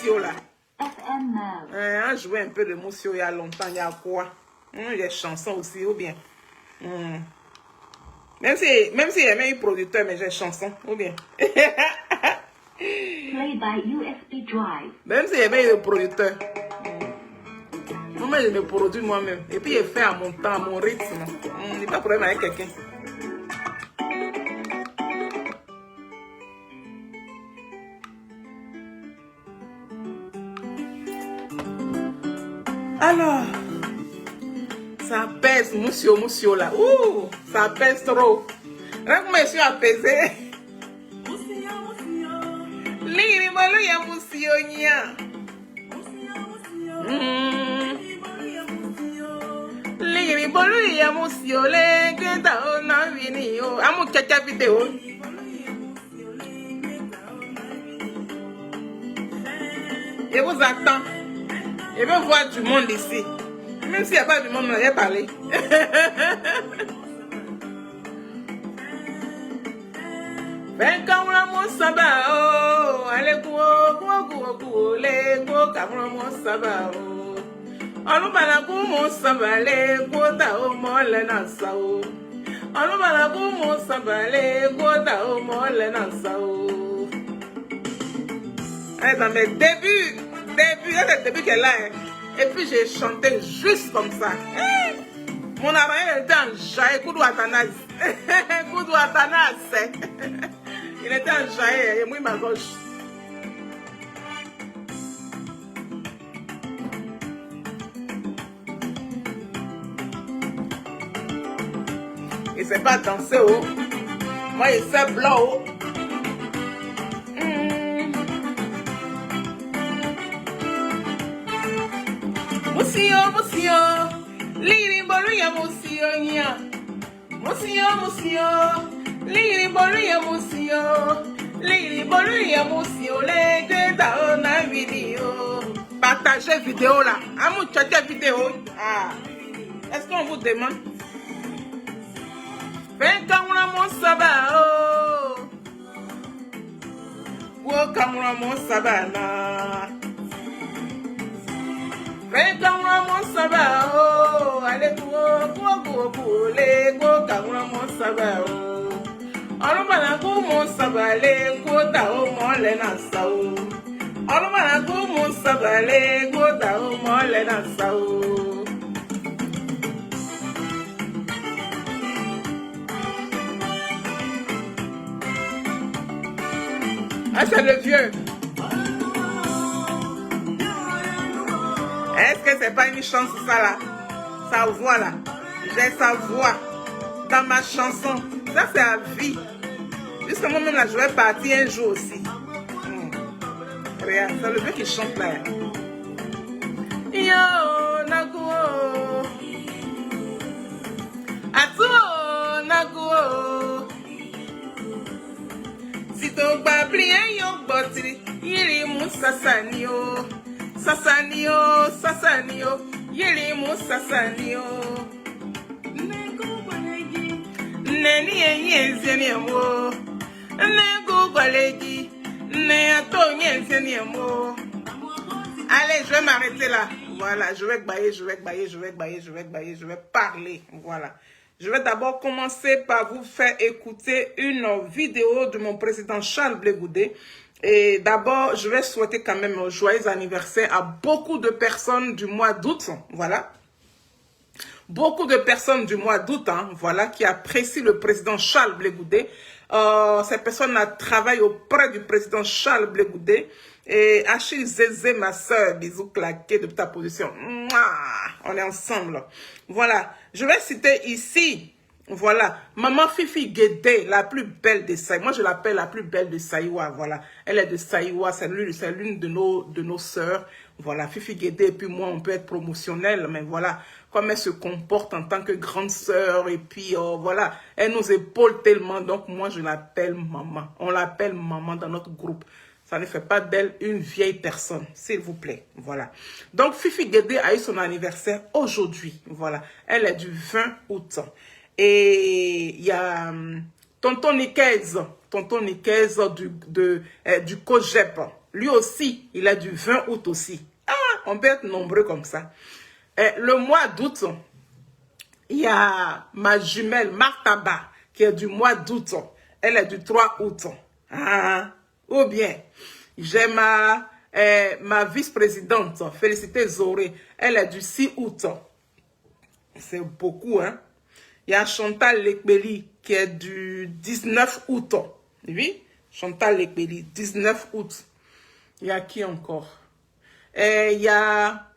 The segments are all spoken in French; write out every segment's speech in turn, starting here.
Moussio là. FM mode. On jouait un peu de Moussio il y a longtemps, il y a quoi? Les chansons aussi, ou bien. Même si il y a même un producteur, mais j'ai chansons, ou bien. Play by USB drive. Même si il y a même un producteur. Moi, je me produis moi-même. Et puis, je fais à mon temps, à mon rythme. Il n'y a pas de problème avec quelqu'un. Alors, ça pèse, Moussio là. Ouh, ça pèse trop. Là, je me suis apaisé. Liri malu ya Moussio nya. Liri bolu ya Moussio le keta ona vini yo. Amu chacha vidéo. Je vous attends. Je veux voir du monde ici. Même s'il n'y a pas du monde, on va parler. Ben kamura mo saba o, ale kuo le kuo kamura mo saba o. Olubala ku mo saba le kuo ta o mo le na sa o. Olubala ku mo saba le kuo ta o mo le na sa o. Dans mes débuts, c'est le début qu'elle a. Et puis j'ai chanté juste comme ça. Mon oreille était en jaille, Koudou Atanas. Koudou Atanas. Il était en jaille, et moi ma gauche. Il ne sait pas danser, oh. Moi, il sait blanc, oh. Moussio, liri bolu ya Moussio nya. Moussio, liri bolu ya Moussio. Liri bolu ya Moussio, le keta ona vidéo. Partagez vidéo là. Amu tchatcha vidéo. Ah. Est-ce qu'on vous demande? Ben kamura mo saba o. Wo kamura mo saba na. Ben kamura mo saba o. Ale kuo le kuo kamura mo saba o. Olubala ku mo saba le kuo ta o mo le na sa o. Olubala ku mo saba le kuo ta o mo le na sa o. Ah, c'est le vieux. Est-ce que c'est pas une chance ça là? Sa voix là. J'ai sa voix dans ma chanson. Ça c'est à vie. Jusqu'à moi-même là, je vais partir un jour aussi. Regarde, c'est le vieux qui chante là. Yo, Nago. Atuo, Nago. Si to babli en yo botri, yiri mu sasanio. Sasanio, yiri mu sasanio. Neni enye mo. Nego gwalegi, ne ato nye mo. Allez, je vais m'arrêter là. Voilà, je vais parler. Voilà. Je vais d'abord commencer par vous faire écouter une vidéo de mon président Charles Blé Goudé. Et d'abord, je vais souhaiter quand même un joyeux anniversaire à beaucoup de personnes du mois d'août. Voilà. Beaucoup de personnes du mois d'août, voilà, qui apprécient le président Charles Blé Goudé. Ces personnes travaillent auprès du président Charles Blé Goudé. Et Achille Zézé, ma soeur, bisous claqués de ta position. Mouah, on est ensemble. Voilà, je vais citer ici, voilà, Maman Fifi Guédé, la plus belle de Saïwa. Moi, je l'appelle la plus belle de Saïwa, voilà. Elle est de Saïwa, c'est l'une de nos sœurs. Voilà, Fifi Guédé, et puis moi, on peut être promotionnel, mais voilà, comme elle se comporte en tant que grande sœur, et puis voilà, elle nous épaule tellement, donc moi, je l'appelle maman. On l'appelle maman dans notre groupe. Ça ne fait pas d'elle une vieille personne, s'il vous plaît. Voilà. Donc, Fifi Guédé a eu son anniversaire aujourd'hui. Voilà. Elle est du 20 août. Et il y a Tonton Nicaise du COGEP. Lui aussi, il a du 20 août aussi. Ah, on peut être nombreux comme ça. Le mois d'août, il y a ma jumelle Martaba qui est du mois d'août. Elle est du 3 août. Ah, ou bien, j'ai ma vice-présidente, Félicité Zoré. Elle est du 6 août. C'est beaucoup, hein. Il y a Chantal Lekbeli qui est du 19 août. Oui, Chantal Lekbeli, 19 août. Il y a qui encore? Il y a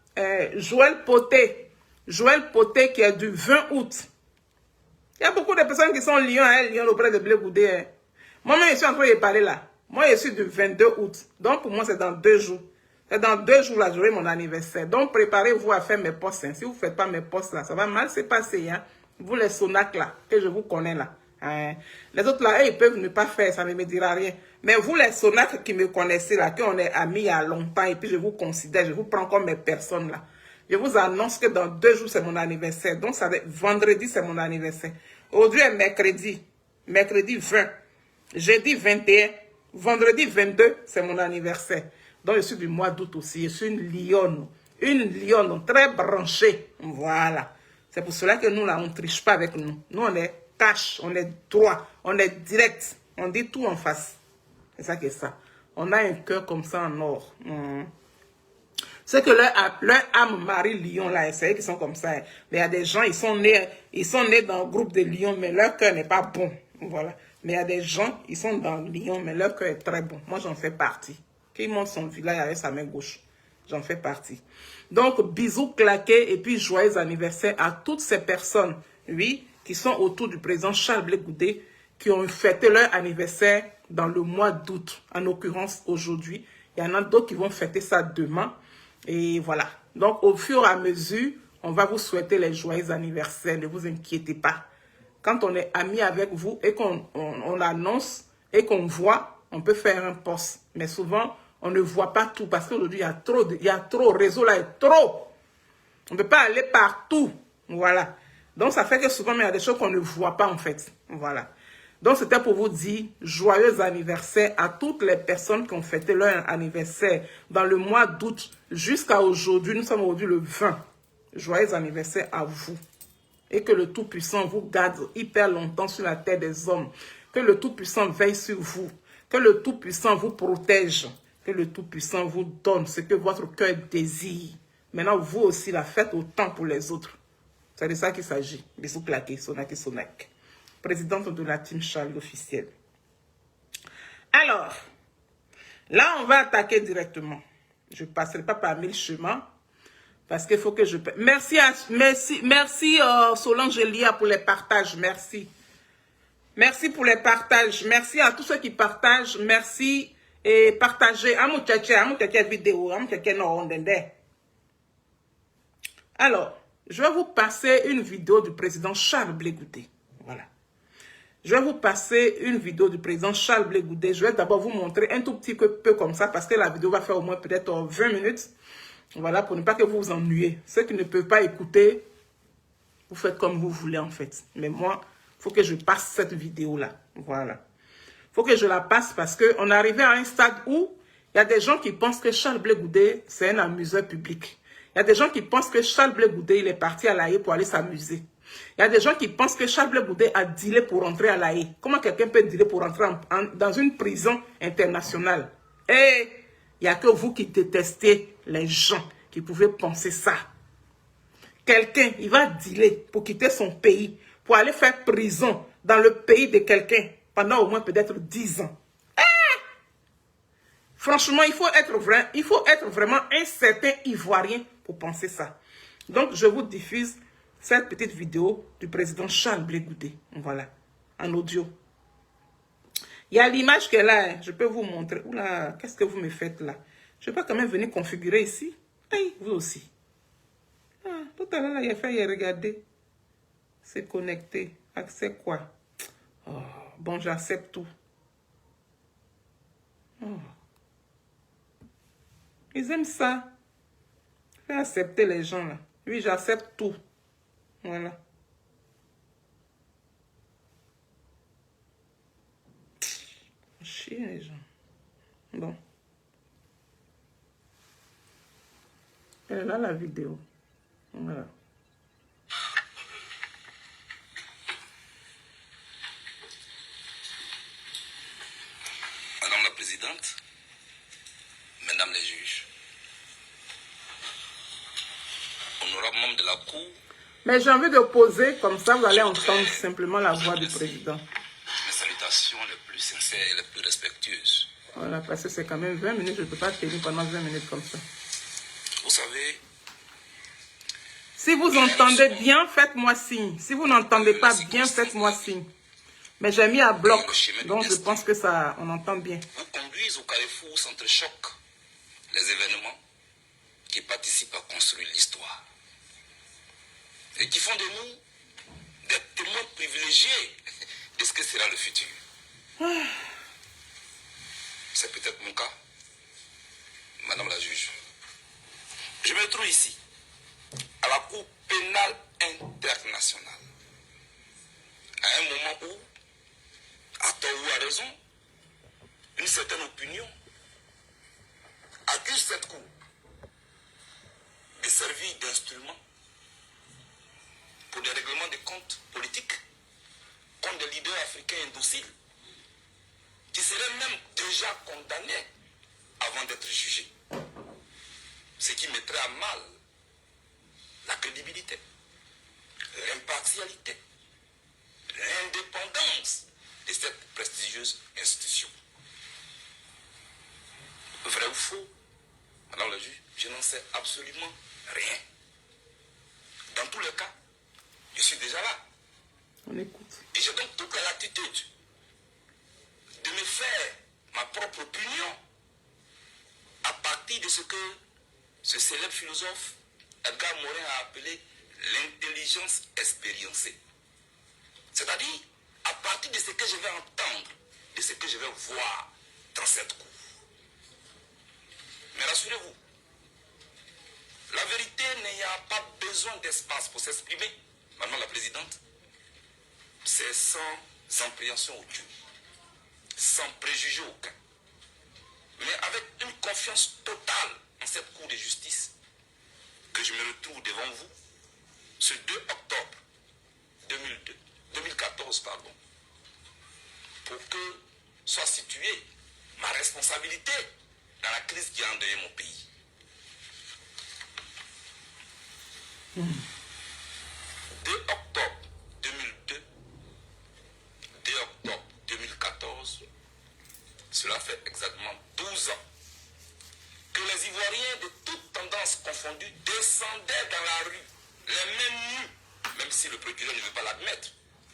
Joël Poté. Joël Poté qui est du 20 août. Il y a beaucoup de personnes qui sont lions, hein, lions auprès de Blé Goudé. Hein. Moi-même, je suis en train de parler là. Moi, je suis du 22 août. Donc, pour moi, c'est dans 2 jours. C'est dans 2 jours, là, j'aurai mon anniversaire. Donc, préparez-vous à faire mes postes. Hein. Si vous ne faites pas mes postes là, ça va mal se passer. Hein. Vous, les sonacs là, que je vous connais là. Hein. Les autres là, eux, ils peuvent ne pas faire, ça ne me dira rien. Mais vous, les sonacs qui me connaissez là, qu'on est amis il y a longtemps, et puis je vous considère, je vous prends comme mes personnes là. Je vous annonce que dans 2 jours, c'est mon anniversaire. Donc, ça va être vendredi, c'est mon anniversaire. Aujourd'hui est mercredi. Mercredi 20. Jeudi 21. Vendredi 22, c'est mon anniversaire. Donc, je suis du mois d'août aussi. Je suis une lionne. Une lionne très branchée. Voilà. C'est pour cela que nous, là, on ne triche pas avec nous. Nous, on est cash, on est droit, on est direct. On dit tout en face. C'est ça qui est ça. On a un cœur comme ça en or. C'est que leur âme Marie Lion, là, c'est eux qui sont comme ça. Mais il y a des gens, ils sont nés dans le groupe de Lions, mais leur cœur n'est pas bon. Voilà. Mais il y a des gens, ils sont dans Lion, mais leur cœur est très bon. Moi, j'en fais partie. Qui monte son village avec sa main gauche. J'en fais partie. Donc, bisous claqués et puis joyeux anniversaire à toutes ces personnes, oui, qui sont autour du président Charles Blé Goudé, qui ont fêté leur anniversaire dans le mois d'août, en l'occurrence aujourd'hui. Il y en a d'autres qui vont fêter ça demain. Et voilà. Donc, au fur et à mesure, on va vous souhaiter les joyeux anniversaires. Ne vous inquiétez pas. Quand on est amis avec vous et qu'on annonce et qu'on voit, on peut faire un post. Mais souvent, on ne voit pas tout parce qu'aujourd'hui, il y a trop. Le réseau là est trop. On ne peut pas aller partout. Voilà. Donc, ça fait que souvent, il y a des choses qu'on ne voit pas en fait. Voilà. Donc, c'était pour vous dire joyeux anniversaire à toutes les personnes qui ont fêté leur anniversaire dans le mois d'août jusqu'à aujourd'hui. Nous sommes aujourd'hui le 20. Joyeux anniversaire à vous. Et que le Tout-Puissant vous garde hyper longtemps sur la terre des hommes. Que le Tout-Puissant veille sur vous. Que le Tout-Puissant vous protège. Que le Tout-Puissant vous donne ce que votre cœur désire. Maintenant, vous aussi, la faites autant pour les autres. C'est de ça qu'il s'agit. Bisous claqués, Sonak et Sonak. Présidente de la team Charles officielle. Alors, là, on va attaquer directement. Je ne passerai pas par 1000 chemins. Parce qu'il faut que je... Merci Solange Elia pour les partages. Merci. Merci pour les partages. Merci à tous ceux qui partagent. Merci. Et partagez. Vidéo. Alors, je vais vous passer une vidéo du président Charles Blé Goudé. Voilà. Je vais vous passer une vidéo du président Charles Blé Goudé. Je vais d'abord vous montrer un tout petit peu comme ça parce que la vidéo va faire au moins peut-être 20 minutes. Voilà, pour ne pas que vous vous ennuyez. Ceux qui ne peuvent pas écouter, vous faites comme vous voulez en fait. Mais moi, il faut que je passe cette vidéo-là. Voilà. Il faut que je la passe parce qu'on est arrivé à un stade où il y a des gens qui pensent que Charles Blé Goudé, c'est un amuseur public. Il y a des gens qui pensent que Charles Blé Goudé, il est parti à La Haye pour aller s'amuser. Il y a des gens qui pensent que Charles Blé Goudé a dealé pour rentrer à La Haye. Comment quelqu'un peut dealer pour rentrer dans une prison internationale? Et il n'y a que vous qui détestez les gens qui pouvaient penser ça. Quelqu'un, il va dealer pour quitter son pays, pour aller faire prison dans le pays de quelqu'un pendant au moins peut-être 10 ans. Franchement, il faut être vraiment un certain Ivoirien pour penser ça. Donc, je vous diffuse cette petite vidéo du président Charles Blé Goudé. Voilà, en audio. Il y a l'image qu'elle a, hein. Je peux vous montrer. Oula, qu'est-ce que vous me faites là? Je ne vais pas quand même venir configurer ici. Hey, vous aussi. Ah, tout à l'heure, il a fait regarder. C'est connecté. Accès quoi? Oh, bon, j'accepte tout. Oh. Ils aiment ça. Je vais accepter les gens là. Oui, j'accepte tout. Voilà. Chier les gens. Bon. Elle est là, la vidéo. Voilà. Madame la Présidente, Mesdames les juges, honorables membres de la Cour, Mais j'ai envie de poser, comme ça vous allez entendre simplement la voix du président. mes salutations les plus sincères et les plus respectueuses. Voilà, parce que c'est quand même 20 minutes, je ne peux pas tenir pendant 20 minutes comme ça. Vous savez, Si vous entendez bien, faites-moi signe. Si vous n'entendez pas bien, faites-moi signe. Mais j'ai mis à bloc, donc je pense que ça, on entend bien. vous conduisez au carrefour où s'entrechoquent les événements qui participent à construire l'histoire et qui font de nous des témoins privilégiés de ce que sera le futur. C'est peut-être mon cas, Madame la juge. Je me trouve ici, à la Cour pénale internationale, à un moment où, à tort ou à raison, une certaine opinion accuse cette Cour de servir d'instrument pour des règlements de comptes politiques contre des leaders africains indociles qui seraient même déjà condamnés avant d'être jugés. Ce qui mettrait à mal la crédibilité, l'impartialité, l'indépendance de cette prestigieuse institution. Vrai ou faux, Madame la juge, je n'en sais absolument rien. Dans tous les cas, je suis déjà là. On écoute. Et j'ai donc toute la latitude de me faire ma propre opinion à partir de ce que ce célèbre philosophe Edgar Morin a appelé l'intelligence expériencée. C'est-à-dire à partir de ce que je vais entendre, de ce que je vais voir dans cette cour. Mais rassurez-vous, la vérité n'a pas besoin d'espace pour s'exprimer, Madame la Présidente. C'est sans appréhension aucune, sans préjugé aucun, mais avec une confiance totale en cette Cour de justice que je me retrouve devant vous ce 2 octobre 2014, pour que soit située ma responsabilité dans la crise qui a endeuillé mon pays. 2 octobre 2002, 2 octobre 2014, cela fait exactement 12 ans que les Ivoiriens de toutes tendances confondues descendaient dans la rue, les mains nues, même si le procureur ne veut pas l'admettre.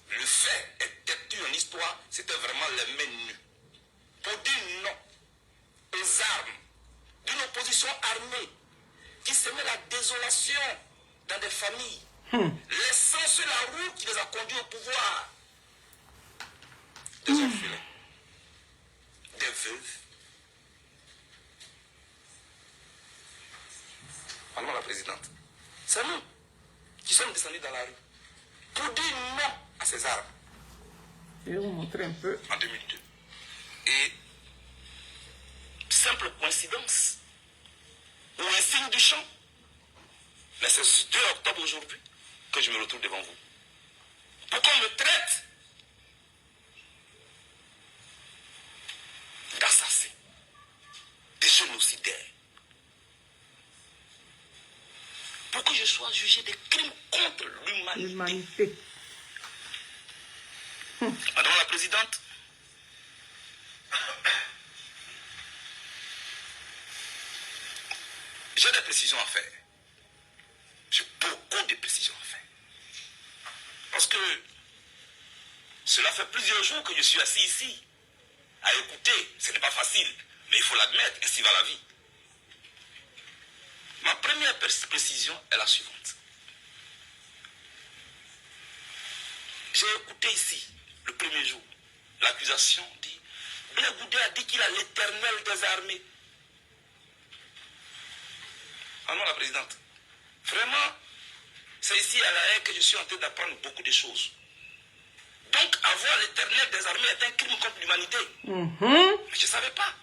Le fait est têtu en histoire, c'était vraiment les mains nues. Pour dire non aux armes d'une opposition armée qui semait la désolation dans des familles, laissant sur la route qui les a conduits au pouvoir des orphelins, des veuves. Madame la Présidente, c'est nous qui sommes descendus dans la rue pour dire non à ces armes. Je vais vous montrer un peu. En 2002. Et simple coïncidence ou un signe du champ, mais c'est ce 2 octobre aujourd'hui que je me retrouve devant vous. Pour qu'on me traite d'assassin, de génocidaire. Pour que je sois jugé de crimes contre l'humanité. L'humanité. Madame la Présidente, j'ai des précisions à faire. J'ai beaucoup de précisions à faire. Parce que cela fait plusieurs jours que je suis assis ici à écouter. Ce n'est pas facile, mais il faut l'admettre, ainsi va la vie. Ma première précision est la suivante. J'ai écouté ici, le premier jour, l'accusation dit, Blé Goudé a dit qu'il a l'éternel des armées. Ah non, la Présidente, vraiment, c'est ici à la haie que je suis en train d'apprendre beaucoup de choses. Donc, avoir l'éternel des armées est un crime contre l'humanité. Mais je ne savais pas.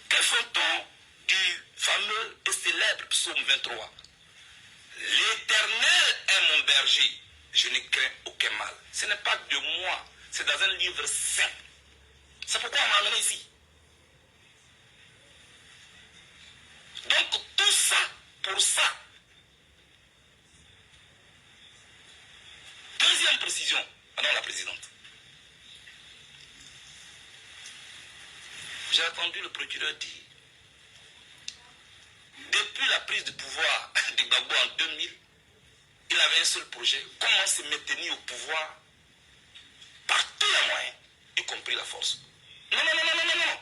Que fait-on du fameux et célèbre psaume 23. L'Éternel est mon berger, je ne crains aucun mal. Ce n'est pas de moi, c'est dans un livre saint. C'est pourquoi on m'a amené ici. Donc tout ça, pour ça. Deuxième précision, Madame la Présidente. J'ai entendu le procureur dire, depuis la prise de pouvoir de Gbagbo en 2000, il avait un seul projet, comment se maintenir au pouvoir par tous les moyens, y compris la force. Non, non, non, non, non, non, non.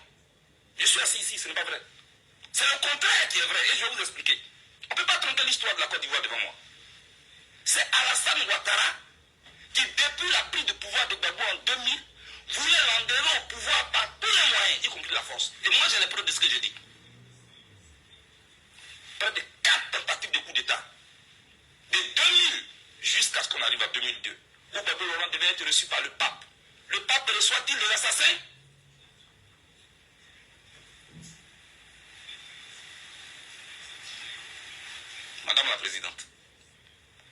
Je suis assis ici, ce n'est pas vrai. C'est le contraire qui est vrai, et je vais vous expliquer. On ne peut pas tromper l'histoire de la Côte d'Ivoire devant moi. C'est Alassane Ouattara qui, depuis la prise de pouvoir de Gbagbo en 2000, voulait l'enlever au pouvoir par tous les moyens, y compris la force. Et moi, j'ai les preuves de ce que je dis. Près de 4 tentatives de coup d'État. De 2000 jusqu'à ce qu'on arrive à 2002, où Gbagbo Laurent devait être reçu par le pape. Le pape reçoit-il les assassins? Madame la Présidente,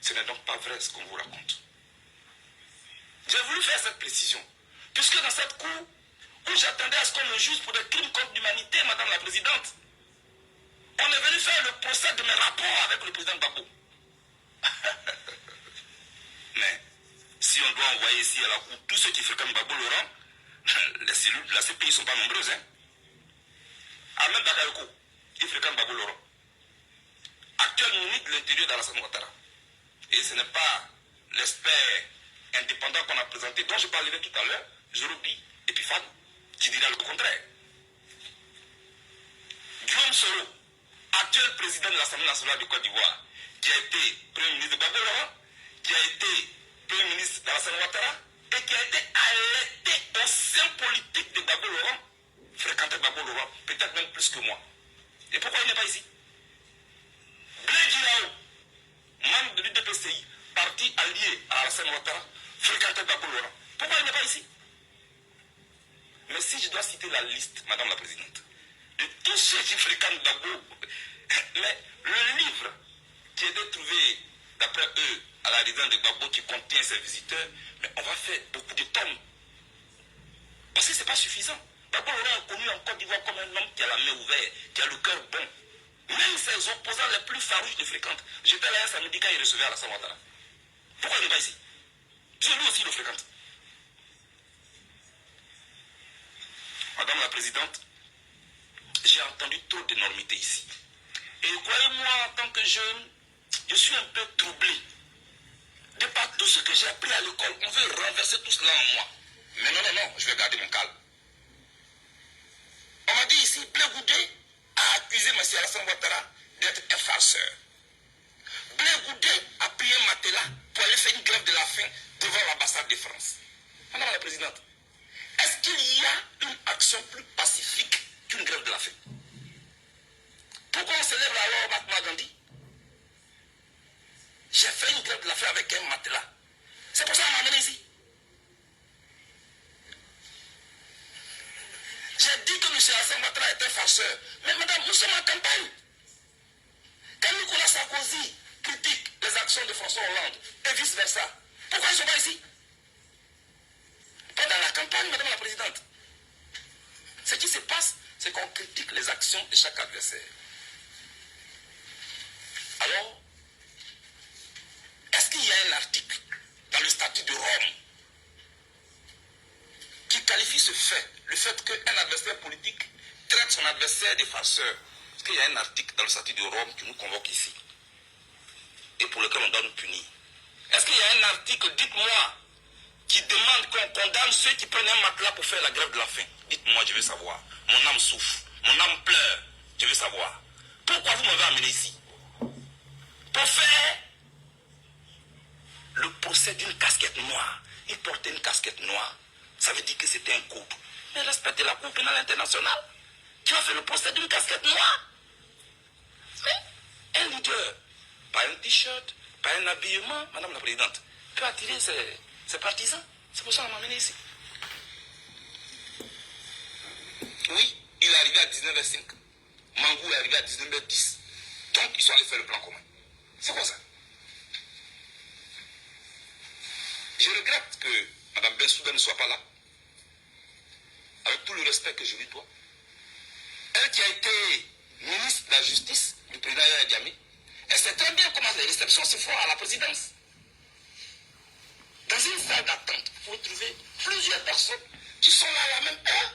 ce n'est donc pas vrai ce qu'on vous raconte. J'ai voulu faire cette précision, puisque dans cette cour, où j'attendais à ce qu'on me juge pour des crimes contre l'humanité, Madame la Présidente, on est venu faire le procès de mes rapports avec le président Gbagbo. Mais si on doit envoyer ici à la cour tous ceux qui fréquentent Gbagbo Laurent, les cellules de la CPI ne sont pas nombreuses. Hein? Ahmed Bakayoko, il fréquente Gbagbo Laurent. Actuel ministre de l'Intérieur d'Alassane Ouattara. Et ce n'est pas l'expert indépendant qu'on a présenté, dont je parlais tout à l'heure, Jorobi Epiphane, qui dira le contraire. Guillaume Soro, actuel président de l'Assemblée nationale de Côte d'Ivoire, qui a été Premier ministre de Gbagbo Laurent, qui a été Premier ministre d'Alassane Ouattara, et qui a été arrêté au sein politique de Gbagbo Laurent, fréquentait Gbagbo Laurent, peut-être même plus que moi. Et pourquoi il n'est pas ici? Blé Girao, membre de l'UDPCI, parti allié à Alassane Ouattara, fréquentait Gbagbo Laurent. Pourquoi il n'est pas ici? Mais si je dois citer la liste, Madame la Présidente, de tous ceux qui fréquentent Gbagbo, mais le livre qui a été trouvé, d'après eux, à la résidence de Gbagbo, qui contient ses visiteurs, mais on va faire beaucoup de tomes. Parce que ce n'est pas suffisant. Gbagbo Laurent est connu en Côte d'Ivoire comme un homme qui a la main ouverte, qui a le cœur bon. Même ses opposants les plus farouches le fréquentent. J'étais là un samedi quand il recevait Alassane Ouattara. Pourquoi il n'est pas ici? Parce que lui aussi le fréquente. Madame la Présidente, j'ai entendu trop d'énormités ici. Et croyez-moi, en tant que jeune, je suis un peu troublé. De par tout ce que j'ai appris à l'école, on veut renverser tout cela en moi. Mais non, non, non, je vais garder mon calme. On m'a dit ici, Blé Goudé a accusé M. Alassane Ouattara d'être un farceur. Blé Goudé a pris un matelas pour aller faire une grève de la faim devant l'ambassade de France. Madame la Présidente, est-ce qu'il y a une action plus pacifique qu'une grève de la faim? Pourquoi on célèbre la loi Mahatma Gandhi? J'ai fait une grève de la faim avec un matelas. C'est pour ça qu'on m'a amené ici. J'ai dit que M. Alassane Ouattara est un farceur. Mais madame, nous sommes en campagne. Quand Nicolas Sarkozy critique les actions de François Hollande et vice-versa, pourquoi ils ne sont pas ici? Pendant la campagne, Madame la Présidente, ce qui se passe, c'est qu'on critique les actions de chaque adversaire. Alors, est-ce qu'il y a un article dans le statut de Rome qui qualifie ce fait, le fait qu'un adversaire politique traite son adversaire de farceur? Est-ce qu'il y a un article dans le statut de Rome qui nous convoque ici et pour lequel on doit nous punir? Est-ce qu'il y a un article, dites-moi, qui demande qu'on condamne ceux qui prennent un matelas pour faire la grève de la faim? Dites-moi, je veux savoir. Mon âme souffre, mon âme pleure, je veux savoir. Pourquoi vous m'avez amené ici? Pour faire le procès d'une casquette noire. Il portait une casquette noire. Ça veut dire que c'était un coup. Mais respectez la Cour pénale internationale. Tu as fait le procès d'une casquette noire. Mais un leader, pas un t-shirt, pas un habillement, Madame la Présidente, peut attirer ses partisans. C'est pour ça qu'on m'a amené ici. Oui, il est arrivé à 19h05. Mangou est arrivé à 19h10. Donc, ils sont allés faire le plan commun. C'est quoi ça? Je regrette que Mme Bensouda ne soit pas là, avec tout le respect que je lui dois. Elle qui a été ministre de la Justice du président Yahya Jammeh, elle sait très bien comment les réceptions se font à la présidence. Dans une salle d'attente, vous pouvez trouver plusieurs personnes qui sont là à la même heure.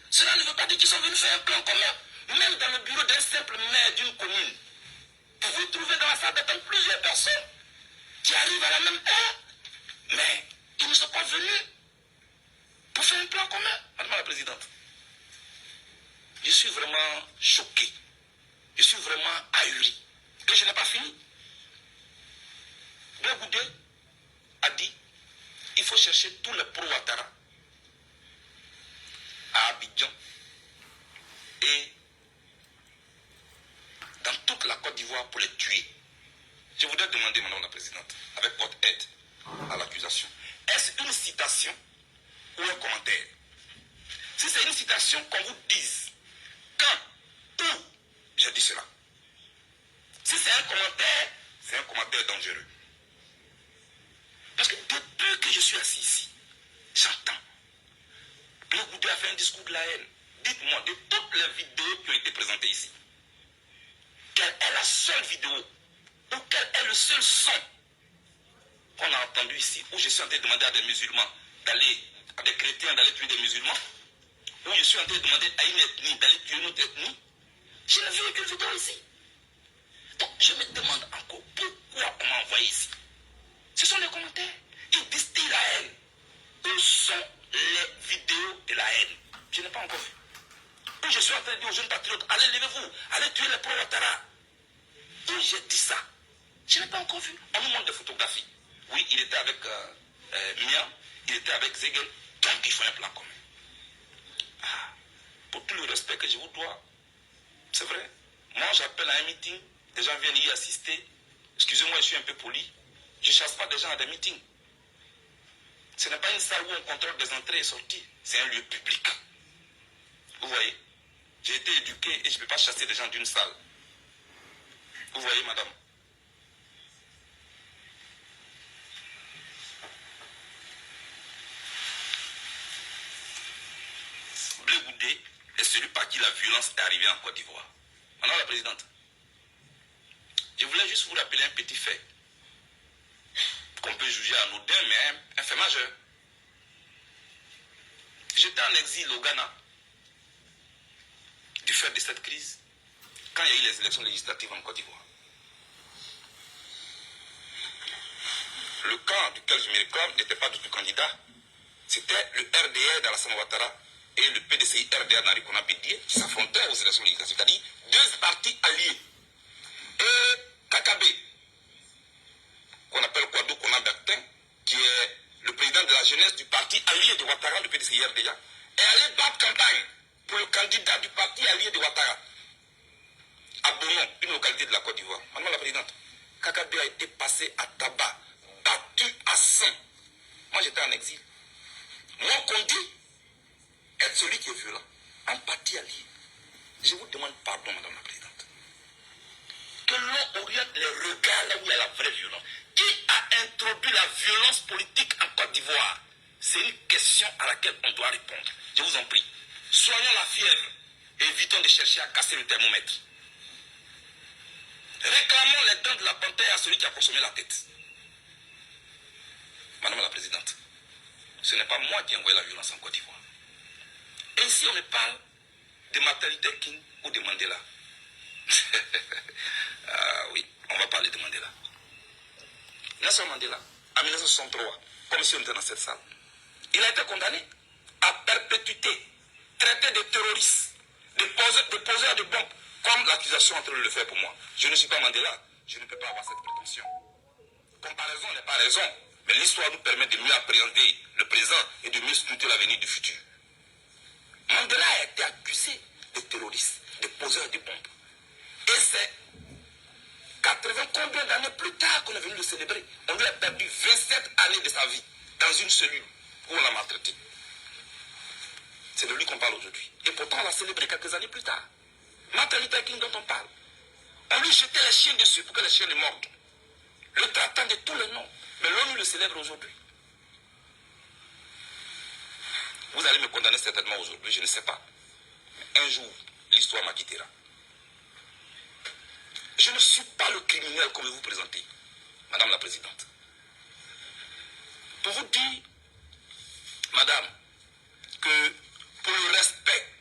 Cela ne veut pas dire qu'ils sont venus faire un plan commun. Même dans le bureau d'un simple maire d'une commune, vous pouvez trouver dans la salle d'attente plusieurs personnes qui arrivent à la même heure, mais ils ne sont pas venus pour faire un plan commun, Madame la Présidente. Je suis vraiment choqué. Je suis vraiment ahuri. Et je n'ai pas fini. Blegoudé a dit il faut chercher tous les pro-Ouattara à Abidjan et dans toute la Côte d'Ivoire pour les tuer. Je voudrais demander, Madame la Présidente, avec votre aide à l'accusation, est-ce une citation ou un commentaire? Si c'est une citation, qu'on vous dise quand, où j'ai dit cela. Si c'est un commentaire dangereux. Parce que depuis que je suis assis ici, j'entends. Blegoudé a fait un discours de la haine. Dites-moi, de toutes les vidéos qui ont été présentées ici, quelle est la seule vidéo ou quel est le seul son qu'on a entendu ici où je suis en train de demander à des musulmans d'aller, à des chrétiens d'aller tuer des musulmans, où je suis en train de demander à une ethnie d'aller tuer une autre ethnie? Je n'ai vu aucune vidéo ici. Donc je me demande encore pourquoi on m'a envoyé ici. Ce sont les commentaires. Ils distillent la haine. Où sont les vidéos de la haine? Je n'ai pas encore vu. Où je suis en train de dire aux jeunes patriotes, allez, levez-vous, allez tuer les pro-Ouattara. Où j'ai dit ça? Je n'ai pas encore vu. On nous montre des photographies. Oui, il était avec Mia, il était avec Zegel. Donc il faut un plan commun. Ah, pour tout le respect que je vous dois, c'est vrai. Moi, j'appelle à un meeting, des gens viennent y assister. Excusez-moi, je suis un peu poli. Je ne chasse pas des gens à des meetings. Ce n'est pas une salle où on contrôle des entrées et sorties. C'est un lieu public. Vous voyez? J'ai été éduqué et je ne peux pas chasser des gens d'une salle. Vous voyez, madame? Blegoudé est celui par qui la violence est arrivée en Côte d'Ivoire. Madame la Présidente, je voulais juste vous rappeler un petit fait qu'on peut juger anodin, mais un fait majeur. J'étais en exil au Ghana du fait de cette crise quand il y a eu les élections législatives en Côte d'Ivoire. Le camp duquel je me réclame n'était pas du tout candidat. C'était le RDR d'Alassane Ouattara et le PDCI RDR d'Henri Konaté Dié qui s'affrontaient aux élections législatives, c'est-à-dire deux partis alliés. Et Kakabe, qu'on appelle Kouadou Kona Bertin, qui est le président de la jeunesse du parti allié de Ouattara, le PDCI RDA, est allé battre campagne pour le candidat du parti allié de Ouattara, à Bonon, une localité de la Côte d'Ivoire. Madame la Présidente, Kakabe a été passé à tabac, battu à sang. Moi, j'étais en exil. Moi, qu'on dit être celui qui est violent, un parti allié. Je vous demande pardon, Madame la Présidente. Que l'on oriente les regards là où il y a la vraie violence. Qui a introduit la violence politique en Côte d'Ivoire? C'est une question à laquelle on doit répondre. Je vous en prie. Soignons la fièvre et évitons de chercher à casser le thermomètre. Réclamons les dents de la panthère à celui qui a consommé la tête. Madame la Présidente, ce n'est pas moi qui ai envoyé la violence en Côte d'Ivoire. Ainsi, on me parle de Martin Luther King ou de Mandela. Ah oui, on va parler de Mandela. Nelson Mandela, en 1963, comme si on était dans cette salle, il a été condamné à perpétuité, traité de terroriste, de poseur de bombes, comme l'accusation est en train de le faire pour moi. Je ne suis pas Mandela, je ne peux pas avoir cette prétention. Comparaison n'est pas raison, mais l'histoire nous permet de mieux appréhender le présent et de mieux scruter l'avenir du futur. Mandela a été accusé de terroriste, de poseur de bombes. Et c'est 80 combien d'années plus tard qu'on est venu le célébrer. On lui a perdu 27 années de sa vie dans une cellule où on l'a maltraité. C'est de lui qu'on parle aujourd'hui. Et pourtant on l'a célébré quelques années plus tard. Martin Luther King dont on parle. On lui jetait les chiens dessus pour que les chiens le mordent. Le traitant de tous les noms. Mais l'ONU le célèbre aujourd'hui. Vous allez me condamner certainement aujourd'hui, je ne sais pas. Mais un jour, l'histoire m'acquittera. Je ne suis pas le criminel comme vous présentez, Madame la Présidente. Pour vous dire, Madame, que pour le respect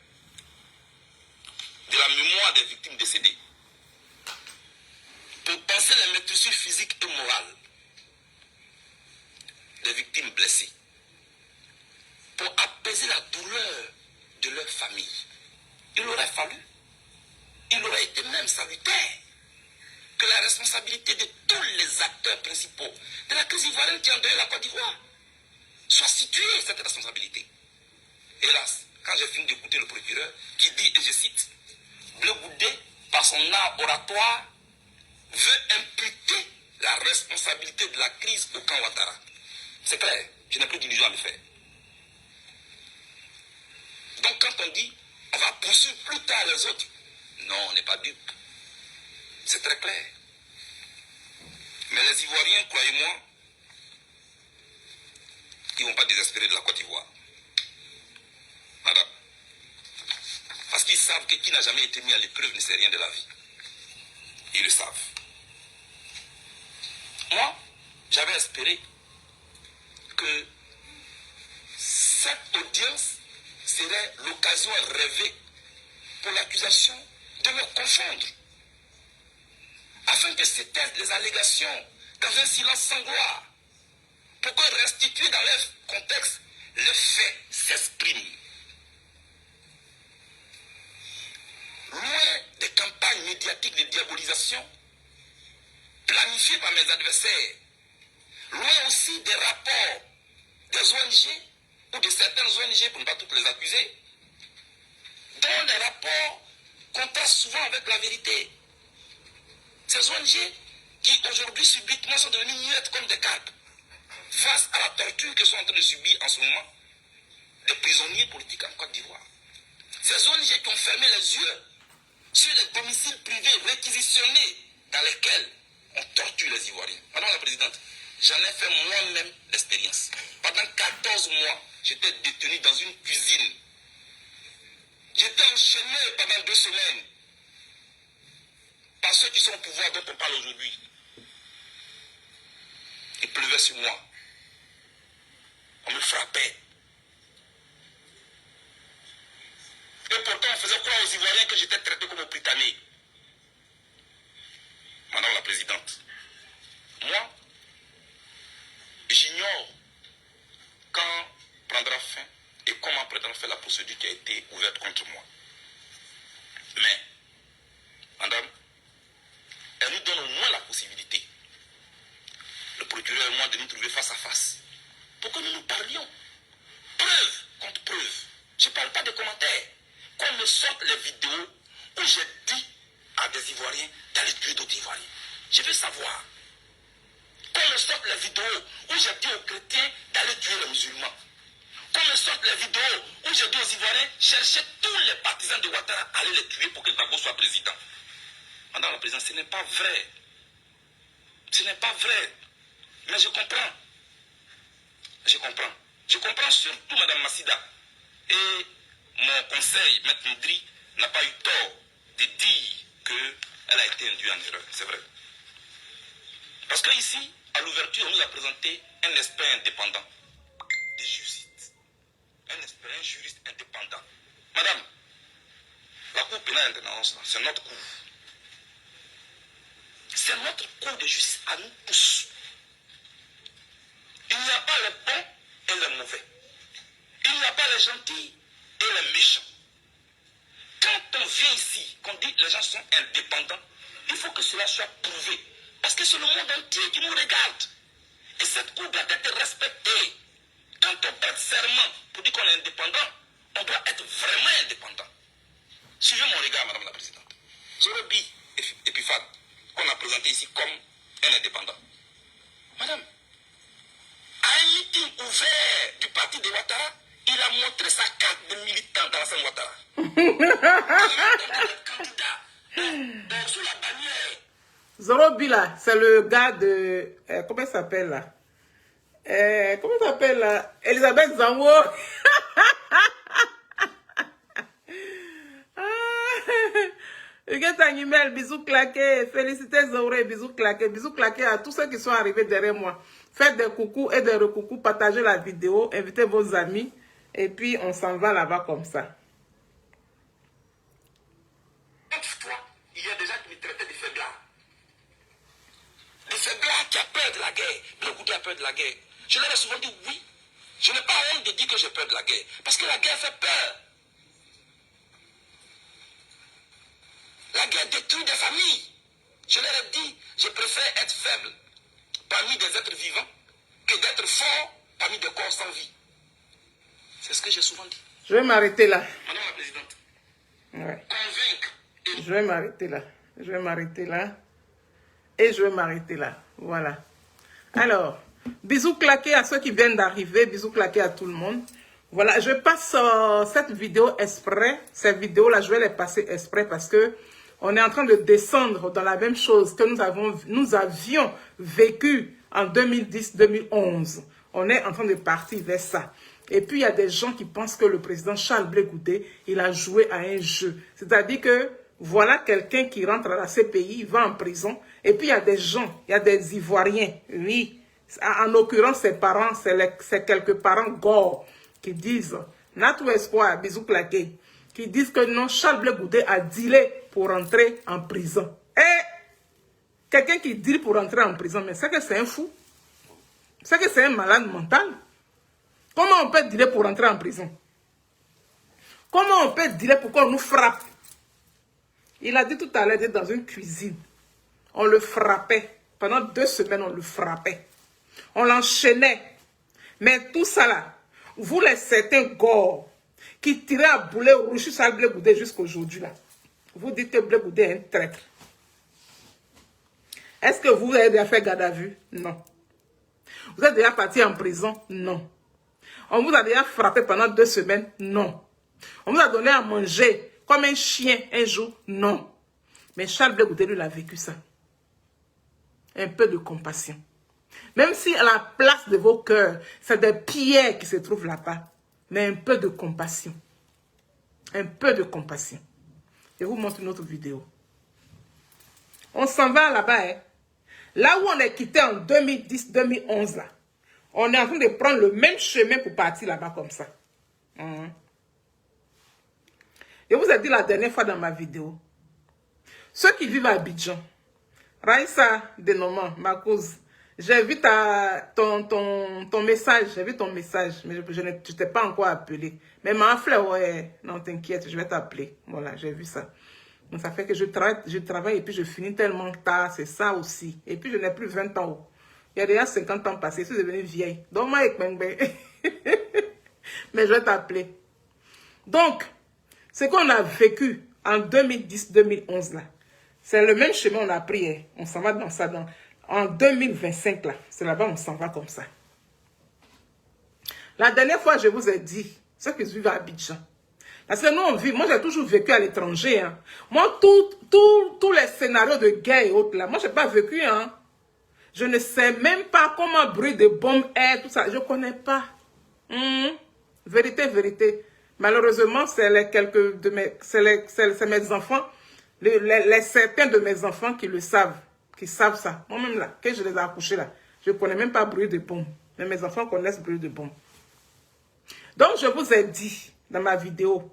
de la mémoire des victimes décédées, pour penser les maîtrisures physiques et morales des victimes blessées, pour apaiser la douleur de leur famille, il aurait été même salutaire que la responsabilité de tous les acteurs principaux de la crise ivoirienne qui endeuille la Côte d'Ivoire soit située, cette responsabilité. Hélas, quand j'ai fini d'écouter le procureur qui dit, et je cite, Bleu Goudé, par son art oratoire, veut imputer la responsabilité de la crise au camp Ouattara. C'est clair, je n'ai plus d'illusion à me faire. Donc quand on dit, on va poursuivre plus tard les autres, non, on n'est pas dupe. C'est très clair. Mais les Ivoiriens, croyez-moi, ils ne vont pas désespérer de la Côte d'Ivoire. Madame. Parce qu'ils savent que qui n'a jamais été mis à l'épreuve ne sait rien de la vie. Ils le savent. Moi, j'avais espéré que cette audience serait l'occasion rêvée pour l'accusation de me confondre. Afin que s'éteignent les allégations dans un silence sans gloire. Pour que restitués dans leur contexte, les faits s'expriment. Loin des campagnes médiatiques de diabolisation planifiées par mes adversaires, loin aussi des rapports des ONG ou de certaines ONG, pour ne pas toutes les accuser, dont les rapports contrastent souvent avec la vérité. Ces ONG qui aujourd'hui subitement sont devenues muettes comme des carpes face à la torture que sont en train de subir en ce moment des prisonniers politiques en Côte d'Ivoire. Ces ONG qui ont fermé les yeux sur les domiciles privés réquisitionnés dans lesquels on torture les Ivoiriens. Madame la Présidente, j'en ai fait moi-même l'expérience. Pendant 14 mois, j'étais détenu dans une cuisine. J'étais enchaîné pendant 2 semaines par ceux qui sont au pouvoir dont on parle aujourd'hui. Il pleuvait sur moi. On me frappait. Et pourtant, on faisait croire aux Ivoiriens que j'étais traité comme un Britannique. Madame la Présidente, moi, j'ignore quand prendra fin et comment prendra fin la procédure qui a été ouverte contre moi. Mais, Madame, elle nous donne au moins la possibilité, le procureur et moi, de nous trouver face à face, pour que nous nous parlions. Preuve contre preuve. Je ne parle pas de commentaires. Qu'on me sorte les vidéos où j'ai dit à des Ivoiriens d'aller tuer d'autres Ivoiriens. Je veux savoir. Qu'on me sorte les vidéos où j'ai dit aux chrétiens d'aller tuer les musulmans. Qu'on me sorte les vidéos où j'ai dit aux Ivoiriens chercher tous les partisans de Ouattara, aller les tuer pour que Gbagbo soit président. Madame la Présidente, ce n'est pas vrai. Ce n'est pas vrai. Mais je comprends. Je comprends. Je comprends surtout Madame Massida. Et mon conseil, Maître Ndri, n'a pas eu tort de dire qu'elle a été induite en erreur. C'est vrai. Parce qu'ici, à l'ouverture, on nous a présenté un expert indépendant des juristes. Un expert, un juriste indépendant. Madame, la Cour pénale internationale, c'est notre cour. C'est notre cour de justice à nous tous. Il n'y a pas les bons et les mauvais. Il n'y a pas les gentils et les méchants. Quand on vient ici, qu'on dit que les gens sont indépendants, il faut que cela soit prouvé. Parce que c'est le monde entier qui nous regarde. Et cette cour doit être respectée. Quand on prête serment pour dire qu'on est indépendant, on doit être vraiment indépendant. Suivez mon regard, Madame la Présidente. Zorobi Epiphane, qu'on a présenté ici comme un indépendant. Madame, à un meeting ouvert du parti de Ouattara, il a montré sa carte de militant dans la scène Ouattara. Il a donné des candidats Donc, sous la bannière. Zorobi là, c'est le gars de... comment il s'appelle là? Comment il s'appelle là? Elisabeth Zango. Huguette Animel, bisous claqués. Félicitez Zoré, bisous claqués. Bisous claqués à tous ceux qui sont arrivés derrière moi. Faites des coucous et des recoucous, partagez la vidéo, invitez vos amis. Et puis on s'en va là-bas comme ça. Toi, il y a des gens qui me traitaient de faiblard. Les faiblards qui a peur de la guerre. Blé Goudé a peur de la guerre. Je leur ai souvent dit oui. Je n'ai pas honte de dire que j'ai peur de la guerre. Parce que la guerre fait peur. La guerre détruit des familles. Je leur ai dit, je préfère être faible parmi des êtres vivants que d'être fort parmi des corps sans vie. C'est ce que j'ai souvent dit. Je vais m'arrêter là. Madame la Présidente, Ouais. convaincre. Je vais m'arrêter là. Je vais m'arrêter là. Et je vais m'arrêter là. Voilà. Alors, bisous claqués à ceux qui viennent d'arriver. Bisous claqués à tout le monde. Voilà, je passe cette vidéo exprès. Cette vidéo-là, je vais les passer exprès parce que on est en train de descendre dans la même chose que nous avions vécu en 2010-2011. On est en train de partir vers ça. Et puis, il y a des gens qui pensent que le président Charles Blé Goudé, il a joué à un jeu. C'est-à-dire que voilà quelqu'un qui rentre à la CPI, va en prison. Et puis, il y a des gens, il y a des Ivoiriens, oui. En l'occurrence, ses parents, c'est quelques parents gore qui disent, Natou Espoir, bisous claqués, qui disent que non, Charles Blé Goudé a dealé pour entrer en prison. Et quelqu'un qui deal pour entrer en prison, mais c'est que c'est un fou. C'est que c'est un malade mental. Comment on peut dealer pour entrer en prison? Comment on peut dealer pour qu'on nous frappe? Il a dit tout à l'heure d'être dans une cuisine. On le frappait. Pendant 2 semaines, on le frappait. On l'enchaînait. Mais tout ça là, vous les certains gars qui tiraient à boulet rouge sur Blé Goudé jusqu'aujourd'hui là, vous dites que Blé Goudé est un traître. Est-ce que vous avez déjà fait garde à vue? Non. Vous êtes déjà parti en prison? Non. On vous a déjà frappé pendant 2 semaines? Non. On vous a donné à manger comme un chien un jour? Non. Mais Charles Blé Goudé, lui, il a vécu ça. Un peu de compassion. Même si à la place de vos cœurs, c'est des pierres qui se trouvent là-bas. Mais un peu de compassion. Un peu de compassion. Je vous montre une autre vidéo. On s'en va là-bas. Hein. Là où on est quitté en 2010-2011, là, on est en train de prendre le même chemin pour partir là-bas comme ça. Je vous ai dit la dernière fois dans ma vidéo, ceux qui vivent à Abidjan, Raïssa Denoman, ma cause, j'ai vu ton message, j'ai vu ton message, mais je ne t'ai pas encore appelé. Mais ma fleur, ouais, non t'inquiète, je vais t'appeler. Voilà, j'ai vu ça. Donc ça fait que je travaille et puis je finis tellement tard, c'est ça aussi. Et puis je n'ai plus 20 ans. Il y a déjà 50 ans passés, je suis devenue vieille. Donc moi, mais je vais t'appeler. Donc, ce qu'on a vécu en 2010-2011 là, c'est le même chemin qu'on a pris. Hein. On s'en va dans ça en 2025 là. C'est là-bas on s'en va comme ça. La dernière fois, je vous ai dit, ceux qui vivent à Abidjan. Parce que nous, on vit, moi j'ai toujours vécu à l'étranger. Hein. Moi, tous les scénarios de guerre et autres là, moi j'ai pas vécu. Hein. Je ne sais même pas comment bruit de bombes est, tout ça. Je ne connais pas. Vérité, vérité. Malheureusement, c'est mes enfants, les certains de mes enfants qui le savent, qui savent ça. Moi-même là, quand je les ai accouchés là, je ne connais même pas bruit de bombes. Mais mes enfants connaissent bruit de bombes. Donc, je vous ai dit dans ma vidéo,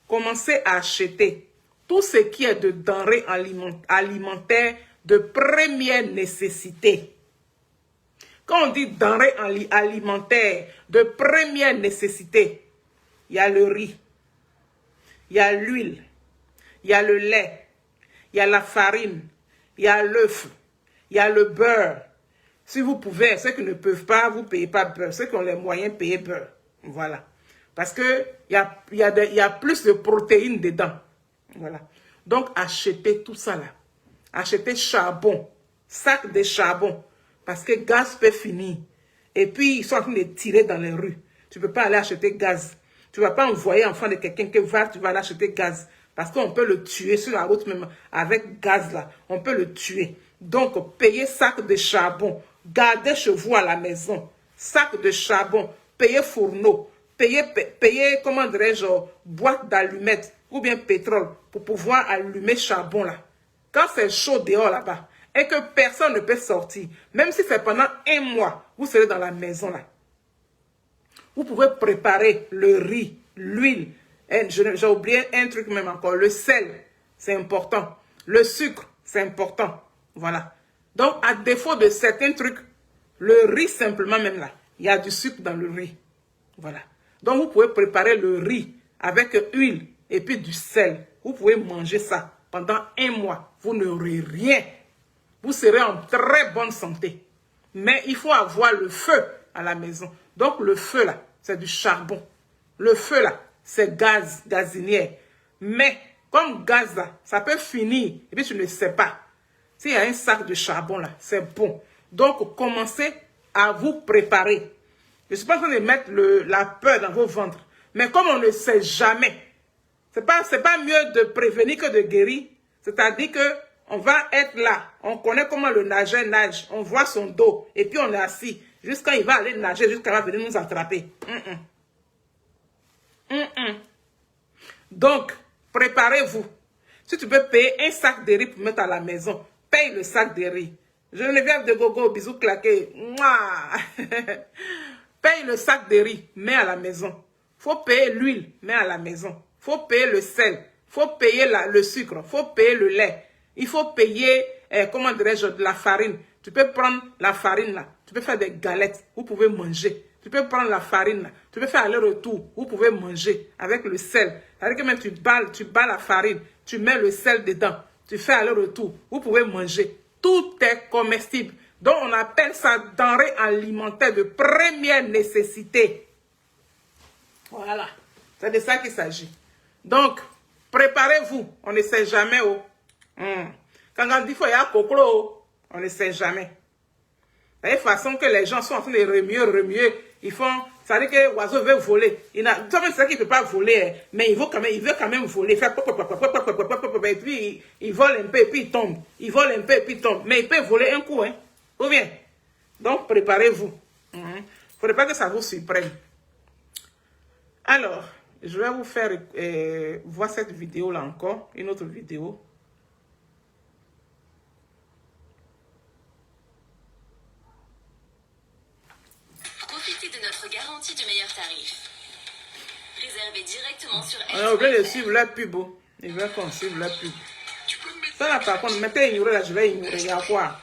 commencez à acheter tout ce qui est de denrées alimentaires de première nécessité. Quand on dit denrées alimentaires de première nécessité, il y a le riz, il y a l'huile, il y a le lait, il y a la farine, il y a l'œuf, il y a le beurre. Si vous pouvez, ceux qui ne peuvent pas, vous ne payez pas beurre. Ceux qui ont les moyens, payez beurre. Voilà. Parce qu'il y a plus de protéines dedans. Voilà. Donc, achetez tout ça là. Achetez charbon, sac de charbon. Parce que gaz peut finir. Et puis, ils sont en train de tirer dans les rues. Tu ne peux pas aller acheter gaz. Tu ne vas pas envoyer enfant de quelqu'un qui va, tu vas aller acheter gaz. Parce qu'on peut le tuer sur la route même avec gaz là. On peut le tuer. Donc, payez sac de charbon. Gardez chez vous à la maison. Sac de charbon. Payez fourneau. Payez comment dirais-je, boîte d'allumettes ou bien pétrole pour pouvoir allumer charbon là. Quand c'est chaud dehors là-bas et que personne ne peut sortir, même si c'est pendant 1 mois, vous serez dans la maison là. Vous pouvez préparer le riz, l'huile. J'ai oublié un truc même encore, le sel, c'est important. Le sucre, c'est important. Voilà. Donc, à défaut de certains trucs, le riz simplement même là, il y a du sucre dans le riz. Voilà. Donc, vous pouvez préparer le riz avec huile et puis du sel. Vous pouvez manger ça pendant 1 mois. Vous n'aurez rien. Vous serez en très bonne santé. Mais il faut avoir le feu à la maison. Donc, le feu là, c'est du charbon. Le feu là, c'est gazinière. Mais, comme gaz là, ça peut finir et puis tu ne sais pas. S'il y a un sac de charbon là, c'est bon. Donc, commencez à vous préparer. Je ne suis pas en train de mettre la peur dans vos ventres. Mais comme on ne sait jamais, c'est pas mieux de prévenir que de guérir. C'est-à-dire que on va être là. On connaît comment le nageur nage. On voit son dos. Et puis on est assis. Jusqu'à il va aller nager, jusqu'à il va venir nous attraper. Donc, préparez-vous. Si tu peux payer un sac de riz pour mettre à la maison, paye le sac de riz. Geneviève de Gogo, bisous claqués. Mouah. Paye le sac de riz, mets à la maison. Faut payer l'huile, mets à la maison. Faut payer le sel. Faut payer le sucre. Faut payer le lait. Il faut payer, comment dirais-je, de la farine. Tu peux prendre la farine là. Tu peux faire des galettes. Vous pouvez manger. Tu peux prendre la farine là. Tu peux faire aller-retour. Vous pouvez manger avec le sel. C'est-à-dire que même tu bats la farine. Tu mets le sel dedans. Tu fais aller-retour. Vous pouvez manger. Tout est comestible. Donc, on appelle ça denrée alimentaire de première nécessité. Voilà. C'est de ça qu'il s'agit. Donc, préparez-vous. On ne sait jamais. Oh. Quand on dit qu'il faut y avoir coco, on ne sait jamais. De la façon que les gens sont en train de remuer, ils font... Ça veut dire que l'oiseau veut voler. C'est vrai qu'il ne peut pas voler, mais il veut quand même voler. Et puis, il vole un peu et puis il tombe. Il vole un peu et puis il tombe. Mais il peut voler un coup. Hein. Ou bien. Donc, préparez-vous. Il ne faudrait pas que ça vous surprenne. Alors, je vais vous faire voir cette vidéo-là encore. Une autre vidéo. Profitez de notre garantie du meilleur tarif. Réservez directement sur On a oublié de suivre la pub. Il veut qu'on suive la pub. Ça là par contre, mettez ignorer là, je vais ignorer. Il y a quoi?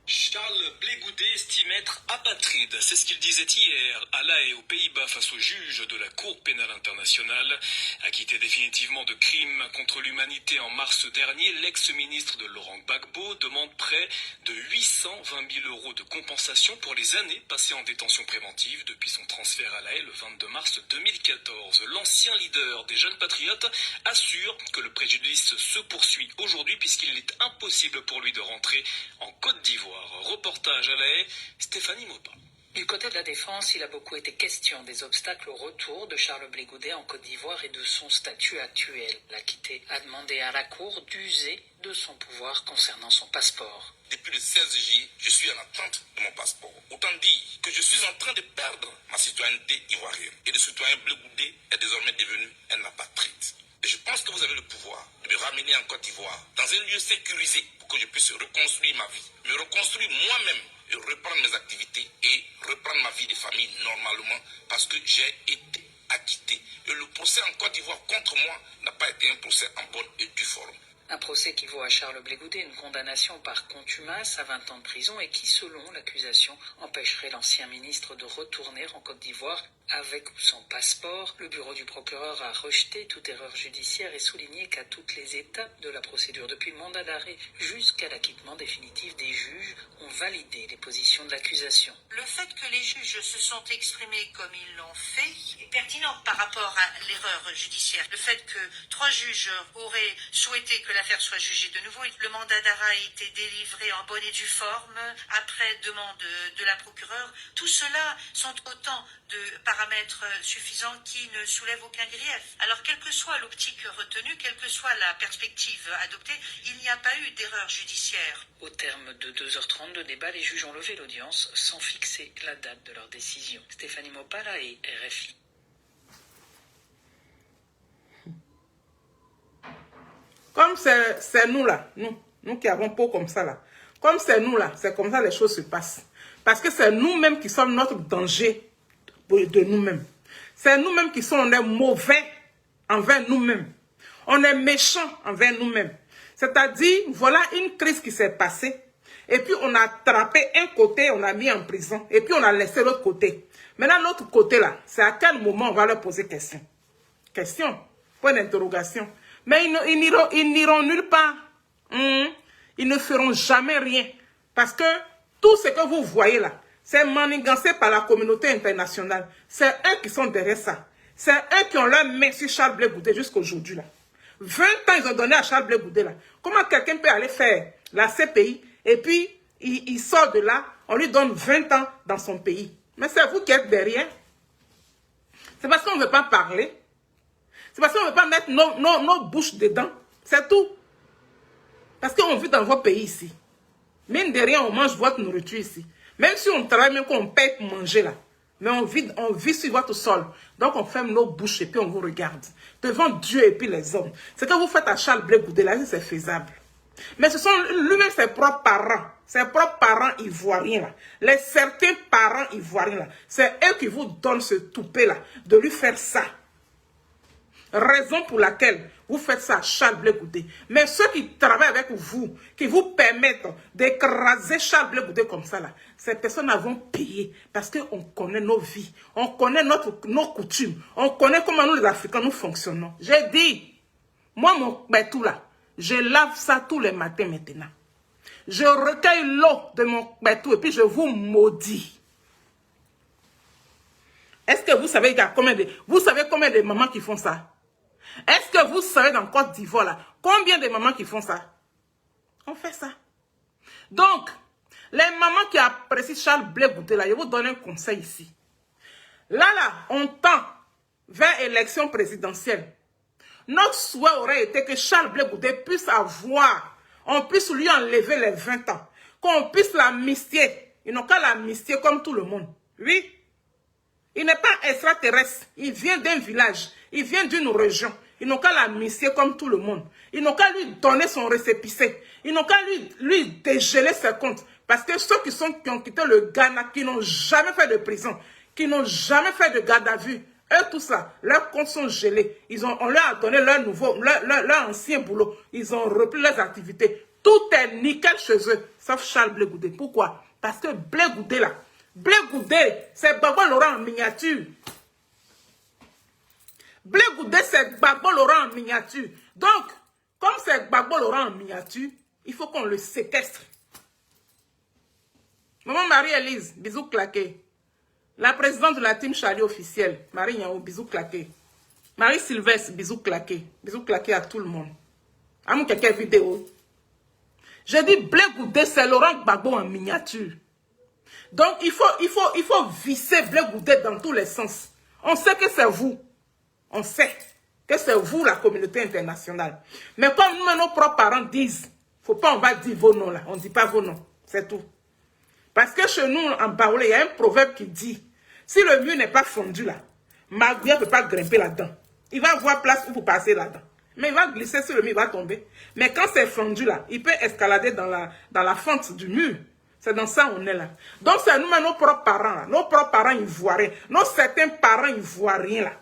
Charles Blé Goudet estime être apatride. C'est ce qu'il disait hier à La Haye, aux Pays-Bas, face au juge de la Cour pénale internationale. Acquitté définitivement de crimes contre l'humanité en mars dernier, l'ex-ministre de Laurent Gbagbo demande près de 820 000 € de compensation pour les années passées en détention préventive depuis son transfert à La Haye le 22 mars 2014. L'ancien leader des Jeunes Patriotes assure que le préjudice se poursuit aujourd'hui puisqu'il est impossible pour lui de rentrer en Côte d'Ivoire. Reportage à La Haye, Stéphanie Maupas. Du côté de la défense, il a beaucoup été question des obstacles au retour de Charles Blé Goudet en Côte d'Ivoire et de son statut actuel. L'acquitté a demandé à la Cour d'user de son pouvoir concernant son passeport. Depuis le 16 juillet, je suis en attente de mon passeport. Autant dire que je suis en train de perdre ma citoyenneté ivoirienne. Et le citoyen Blé Goudet est désormais devenu un apatride. Et je pense que vous avez le pouvoir de me ramener en Côte d'Ivoire, dans un lieu sécurisé, pour que je puisse reconstruire ma vie, me reconstruire moi-même et reprendre mes activités et reprendre ma vie de famille normalement parce que j'ai été acquitté. Et le procès en Côte d'Ivoire contre moi n'a pas été un procès en bonne et due forme. Un procès qui vaut à Charles Blé Goudet une condamnation par contumace à 20 ans de prison et qui, selon l'accusation, empêcherait l'ancien ministre de retourner en Côte d'Ivoire avec ou sans passeport. Le bureau du procureur a rejeté toute erreur judiciaire et souligné qu'à toutes les étapes de la procédure, depuis le mandat d'arrêt jusqu'à l'acquittement définitif, des juges ont validé les positions de l'accusation. Le fait que les juges se sont exprimés comme ils l'ont fait est pertinent par rapport à l'erreur judiciaire. Le fait que 3 juges auraient souhaité que l'affaire soit jugée de nouveau, le mandat d'arrêt a été délivré en bonne et due forme après demande de la procureure. Tout cela sont autant de paramètres suffisants qui ne soulèvent aucun grief. Alors, quelle que soit l'optique retenue, quelle que soit la perspective adoptée, il n'y a pas eu d'erreur judiciaire. Au terme de 2h30 de débat, les juges ont levé l'audience sans fixer la date de leur décision. Stéphanie Mopala et RFI. Comme c'est nous là, nous qui avons peau comme ça là, comme c'est nous là, c'est comme ça les choses se passent. Parce que c'est nous-mêmes qui sommes notre danger de nous-mêmes. C'est nous-mêmes qui sommes mauvais envers nous-mêmes. On est méchants envers nous-mêmes. C'est-à-dire, voilà une crise qui s'est passée. Et puis on a attrapé un côté, on a mis en prison. Et puis on a laissé l'autre côté. Maintenant, l'autre côté là, c'est à quel moment on va leur poser question. Question, point d'interrogation. Mais ils n'iront nulle part. Ils ne feront jamais rien. Parce que tout ce que vous voyez là, c'est manigancé par la communauté internationale. C'est eux qui sont derrière ça. C'est eux qui ont leur main sur Charles Blé Goudé jusqu'à aujourd'hui là. 20 ans ils ont donné à Charles Blé Goudé là. Comment quelqu'un peut aller faire la CPI et puis il sort de là, on lui donne 20 ans dans son pays. Mais c'est vous qui êtes derrière. C'est parce qu'on ne veut pas parler. C'est parce qu'on ne veut pas mettre nos bouches dedans. C'est tout. Parce qu'on vit dans vos pays ici. Mine de rien, on mange votre nourriture ici. Même si on travaille, même qu'on paye pour manger là. Mais on vit sur votre sol. Donc on ferme nos bouches et puis on vous regarde. Devant Dieu et puis les hommes. Ce que vous faites à Charles Blé Goudé là, c'est faisable. Mais ce sont lui-même ses propres parents. Ses propres parents ivoiriens là. Les certains parents ivoiriens là. C'est eux qui vous donnent ce toupet là. De lui faire ça. Raison pour laquelle vous faites ça à Charles Blé Goudé. Mais ceux qui travaillent avec vous, qui vous permettent d'écraser Charles Blé Goudé comme ça, là, ces personnes vont payer parce qu'on connaît nos vies, on connaît nos coutumes, on connaît comment nous les Africains nous fonctionnons. J'ai dit, moi mon bétou là, je lave ça tous les matins maintenant. Je recueille l'eau de mon bétou et puis je vous maudis. Est-ce que vous savez combien de mamans qui font ça? Est-ce que vous savez dans Côte d'Ivoire là, combien de mamans qui font ça? On fait ça. Donc, les mamans qui apprécient Charles Blé Goudé là, je vous donne un conseil ici. Là, on tend vers l'élection présidentielle. Notre souhait aurait été que Charles Blé Goudé puisse avoir, on puisse lui enlever les 20 ans, qu'on puisse l'amnistier. Ils n'ont qu'à l'amnistier comme tout le monde. Oui. Il n'est pas extraterrestre. Il vient d'un village. Il vient d'une région. Ils n'ont qu'à l'amnistier comme tout le monde. Ils n'ont qu'à lui donner son récépissé. Ils n'ont qu'à lui dégeler ses comptes. Parce que ceux qui ont quitté le Ghana, qui n'ont jamais fait de prison, qui n'ont jamais fait de garde à vue, eux, tout ça, leurs comptes sont gelés. On leur a donné leur ancien boulot. Ils ont repris leurs activités. Tout est nickel chez eux, sauf Charles Blé Goudé. Pourquoi? Parce que Blé Goudé, là, Blé Goudé, c'est Gbagbo Laurent en miniature. Blé Goudé, c'est Gbagbo Laurent en miniature. Donc, comme c'est Gbagbo Laurent en miniature, il faut qu'on le séquestre. Maman Marie-Élise, bisous claqués. La présidente de la team Charlie officielle, Marie Nyao, bisous claqués. Marie-Sylvestre, bisous claqués. Bisous claqués à tout le monde. À mon quelqu'un vidéo. J'ai dit Blé Goudé, c'est Laurent Gbagbo en miniature. Donc, il faut visser Blé Goudé dans tous les sens. On sait que c'est vous. On sait que c'est vous, la communauté internationale. Mais comme nous, nos propres parents disent, faut pas, on va dire vos noms là. On ne dit pas vos noms. C'est tout. Parce que chez nous, en Baoulé, il y a un proverbe qui dit, si le mur n'est pas fondu là, Magouya ne peut pas grimper là-dedans. Il va avoir place pour passer là-dedans. Mais il va glisser sur le mur, il va tomber. Mais quand c'est fondu là, il peut escalader dans la fente du mur. C'est dans ça on est là. Donc c'est nous, nos propres parents là, nos propres parents ivoiriens, nos certains parents ivoiriens là.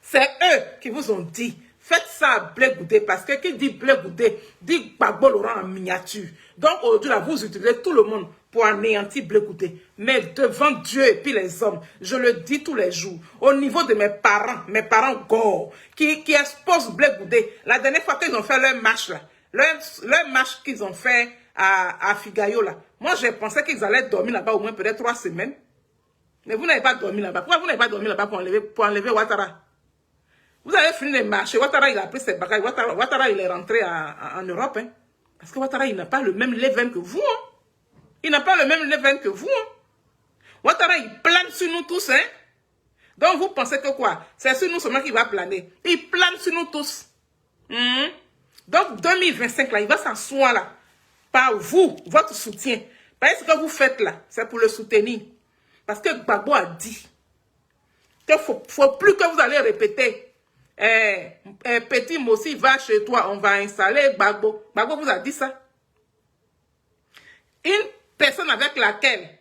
C'est eux qui vous ont dit, faites ça à Blé Goudé, parce que qui dit Blé Goudé, dit Gbagbo Laurent en miniature. Donc aujourd'hui là, vous utilisez tout le monde pour anéantir Blé Goudé. Mais devant Dieu et puis les hommes, je le dis tous les jours, au niveau de mes parents gore, qui exposent Blé Goudé. La dernière fois qu'ils ont fait leur marche là, leur marche qu'ils ont fait à Figayo là, moi j'ai pensé qu'ils allaient dormir là-bas au moins peut-être 3 semaines. Mais vous n'avez pas dormi là-bas. Pourquoi vous n'avez pas dormi là-bas pour enlever Ouattara? Vous avez fini de marcher. Ouattara, il a pris ses bagages. Ouattara, il est rentré en Europe. Hein. Parce que Ouattara, il n'a pas le même level que vous. Hein. Il n'a pas le même level que vous. Hein. Ouattara, il plane sur nous tous, hein. Donc, vous pensez que quoi? C'est sur nous seulement qu'il va planer. Il plane sur nous tous. Donc, 2025, là, il va s'asseoir là. Par vous, votre soutien. Parce que ce que vous faites là, c'est pour le soutenir. Parce que Gbagbo a dit qu'il ne faut plus que vous allez répéter. Petit Mossi, va chez toi, on va installer Gbagbo. Gbagbo vous a dit ça. Une personne avec laquelle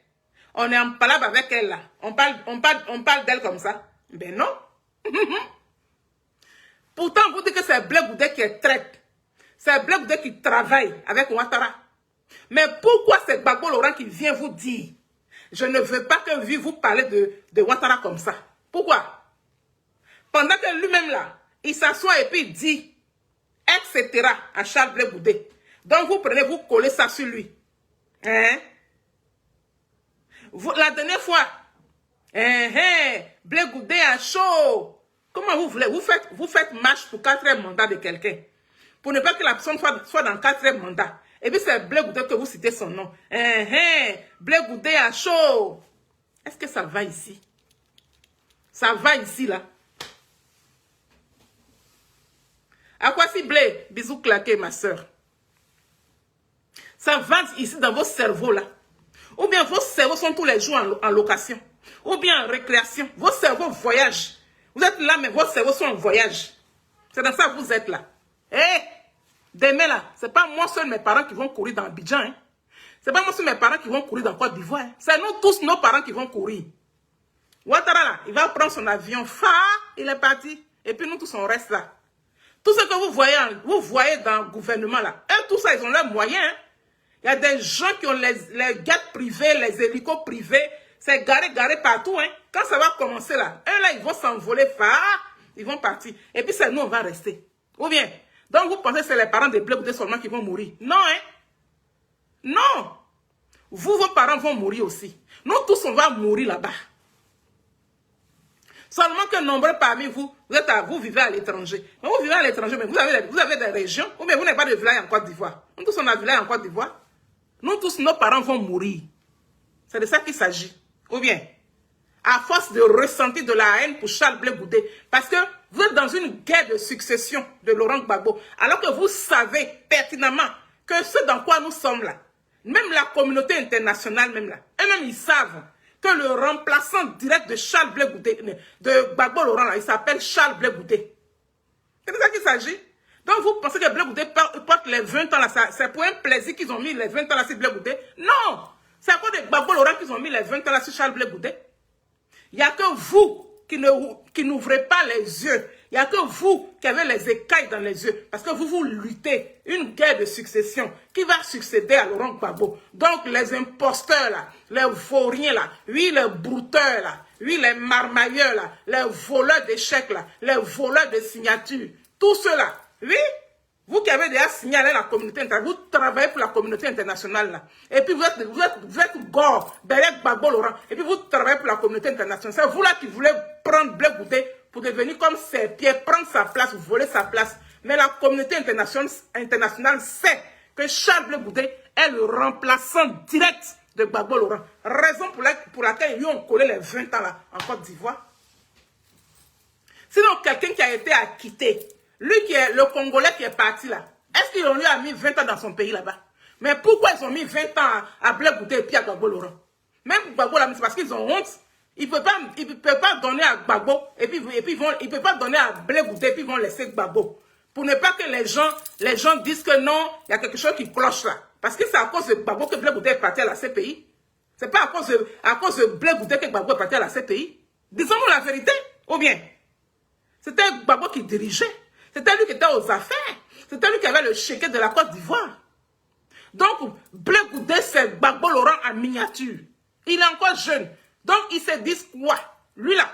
on est en palabre avec elle là, on parle d'elle comme ça. Ben non. Pourtant, vous dites que c'est Blé Goudé qui est traite. C'est Blé Goudé qui travaille avec Ouattara. Mais pourquoi c'est Gbagbo Laurent qui vient vous dire je ne veux pas que vous parlez de Ouattara comme ça? Pourquoi? Pendant que lui-même là, il s'assoit et puis il dit, etc. à Charles Blé Goudé. Donc vous prenez, vous collez ça sur lui. Hein? La dernière fois, Blé Goudé a chaud. Comment vous voulez? Vous faites marche pour 4e mandat de quelqu'un. Pour ne pas que la personne soit dans 4e mandat. Et puis c'est Blé Goudé que vous citez son nom. Blé Goudé a chaud. Est-ce que ça va ici? Ça va ici là? À quoi si Blé? Bisous claqués ma soeur. Ça va ici dans vos cerveaux là. Ou bien vos cerveaux sont tous les jours en location. Ou bien en récréation. Vos cerveaux voyagent. Vous êtes là mais vos cerveaux sont en voyage. C'est dans ça que vous êtes là. Demain là, c'est pas moi seul mes parents qui vont courir dans Abidjan. Hein. C'est pas moi seul mes parents qui vont courir dans Côte d'Ivoire. Hein. C'est nous tous nos parents qui vont courir. Ouattara là, il va prendre son avion. Il est parti. Et puis nous tous on reste là. Tout ce que vous voyez dans le gouvernement là, eux tout ça ils ont leurs moyens. Hein. Il y a des gens qui ont les gates privés, les hélicos privés. C'est garé partout. Hein. Quand ça va commencer là, eux là ils vont s'envoler. Ils vont partir. Et puis c'est nous on va rester. Ou bien, donc vous pensez que c'est les parents de Blé Goudé seulement qui vont mourir? Non, hein? Non! Vous, vos parents vont mourir aussi. Nous tous, on va mourir là-bas. Seulement que nombreux parmi vous, vous vivez à l'étranger. Mais vous vivez à l'étranger, mais vous avez des régions, ou bien vous n'avez pas de village en Côte d'Ivoire. Nous tous, on a un village en Côte d'Ivoire. Nous tous, nos parents vont mourir. C'est de ça qu'il s'agit. Ou bien, à force de ressentir de la haine pour Charles Blé Goudé, parce que vous êtes dans une guerre de succession de Laurent Gbagbo, alors que vous savez pertinemment que ce dans quoi nous sommes là, même la communauté internationale, même là, eux-mêmes ils savent que le remplaçant direct de Charles Blé Goudé, de Gbagbo Laurent là, il s'appelle Charles Blé Goudé. C'est de ça qu'il s'agit. Donc vous pensez que Blé Goudé porte les 20 ans là, c'est pour un plaisir qu'ils ont mis les 20 ans là sur Blé Goudé? Non! C'est à cause de Gbagbo Laurent qu'ils ont mis les 20 ans là sur Charles Blé Goudé. Il n'y a que vous qui n'ouvrez pas les yeux. Il n'y a que vous qui avez les écailles dans les yeux. Parce que vous luttez une guerre de succession qui va succéder à Laurent Gbagbo. Donc les imposteurs là, les vauriens là, oui les brouteurs là, oui les marmailleurs là, les voleurs d'échecs là, les voleurs de signatures, tout cela, oui. Vous qui avez déjà signalé la communauté internationale, vous travaillez pour la communauté internationale là. Et puis vous êtes gore derrière Gbagbo Laurent. Et puis vous travaillez pour la communauté internationale. C'est vous là qui voulez prendre Blé Goudé pour devenir comme ses pieds, prendre sa place, voler sa place. Mais la communauté internationale sait que Charles Blé Goudé est le remplaçant direct de Gbagbo Laurent. Raison pour laquelle ils lui ont collé les 20 ans là en Côte d'Ivoire. Sinon, quelqu'un qui a été acquitté, lui qui est le Congolais qui est parti là, est-ce qu'ils lui a mis 20 ans dans son pays là-bas? Mais pourquoi ils ont mis 20 ans à Blé Goudé et puis à Gbagbo Laurent? Même pour Gbagbo là, c'est parce qu'ils ont honte. Ils ne peuvent pas donner à Gbagbo et puis ils ne peuvent pas donner à Blé Goudé et puis ils vont laisser Gbagbo. Pour ne pas que les gens disent que non, il y a quelque chose qui cloche là. Parce que c'est à cause de Gbagbo que Blé Goudé est parti à la CPI. Ce n'est pas à cause de Blé Goudé que Gbagbo est parti à la CPI. Disons-nous la vérité. Ou bien, c'était Gbagbo qui dirigeait. C'était lui qui était aux affaires. C'était lui qui avait le chéquier de la Côte d'Ivoire. Donc, Blé Goudé, c'est Gbagbo Laurent en miniature. Il est encore jeune. Donc, il se dit quoi? Lui là,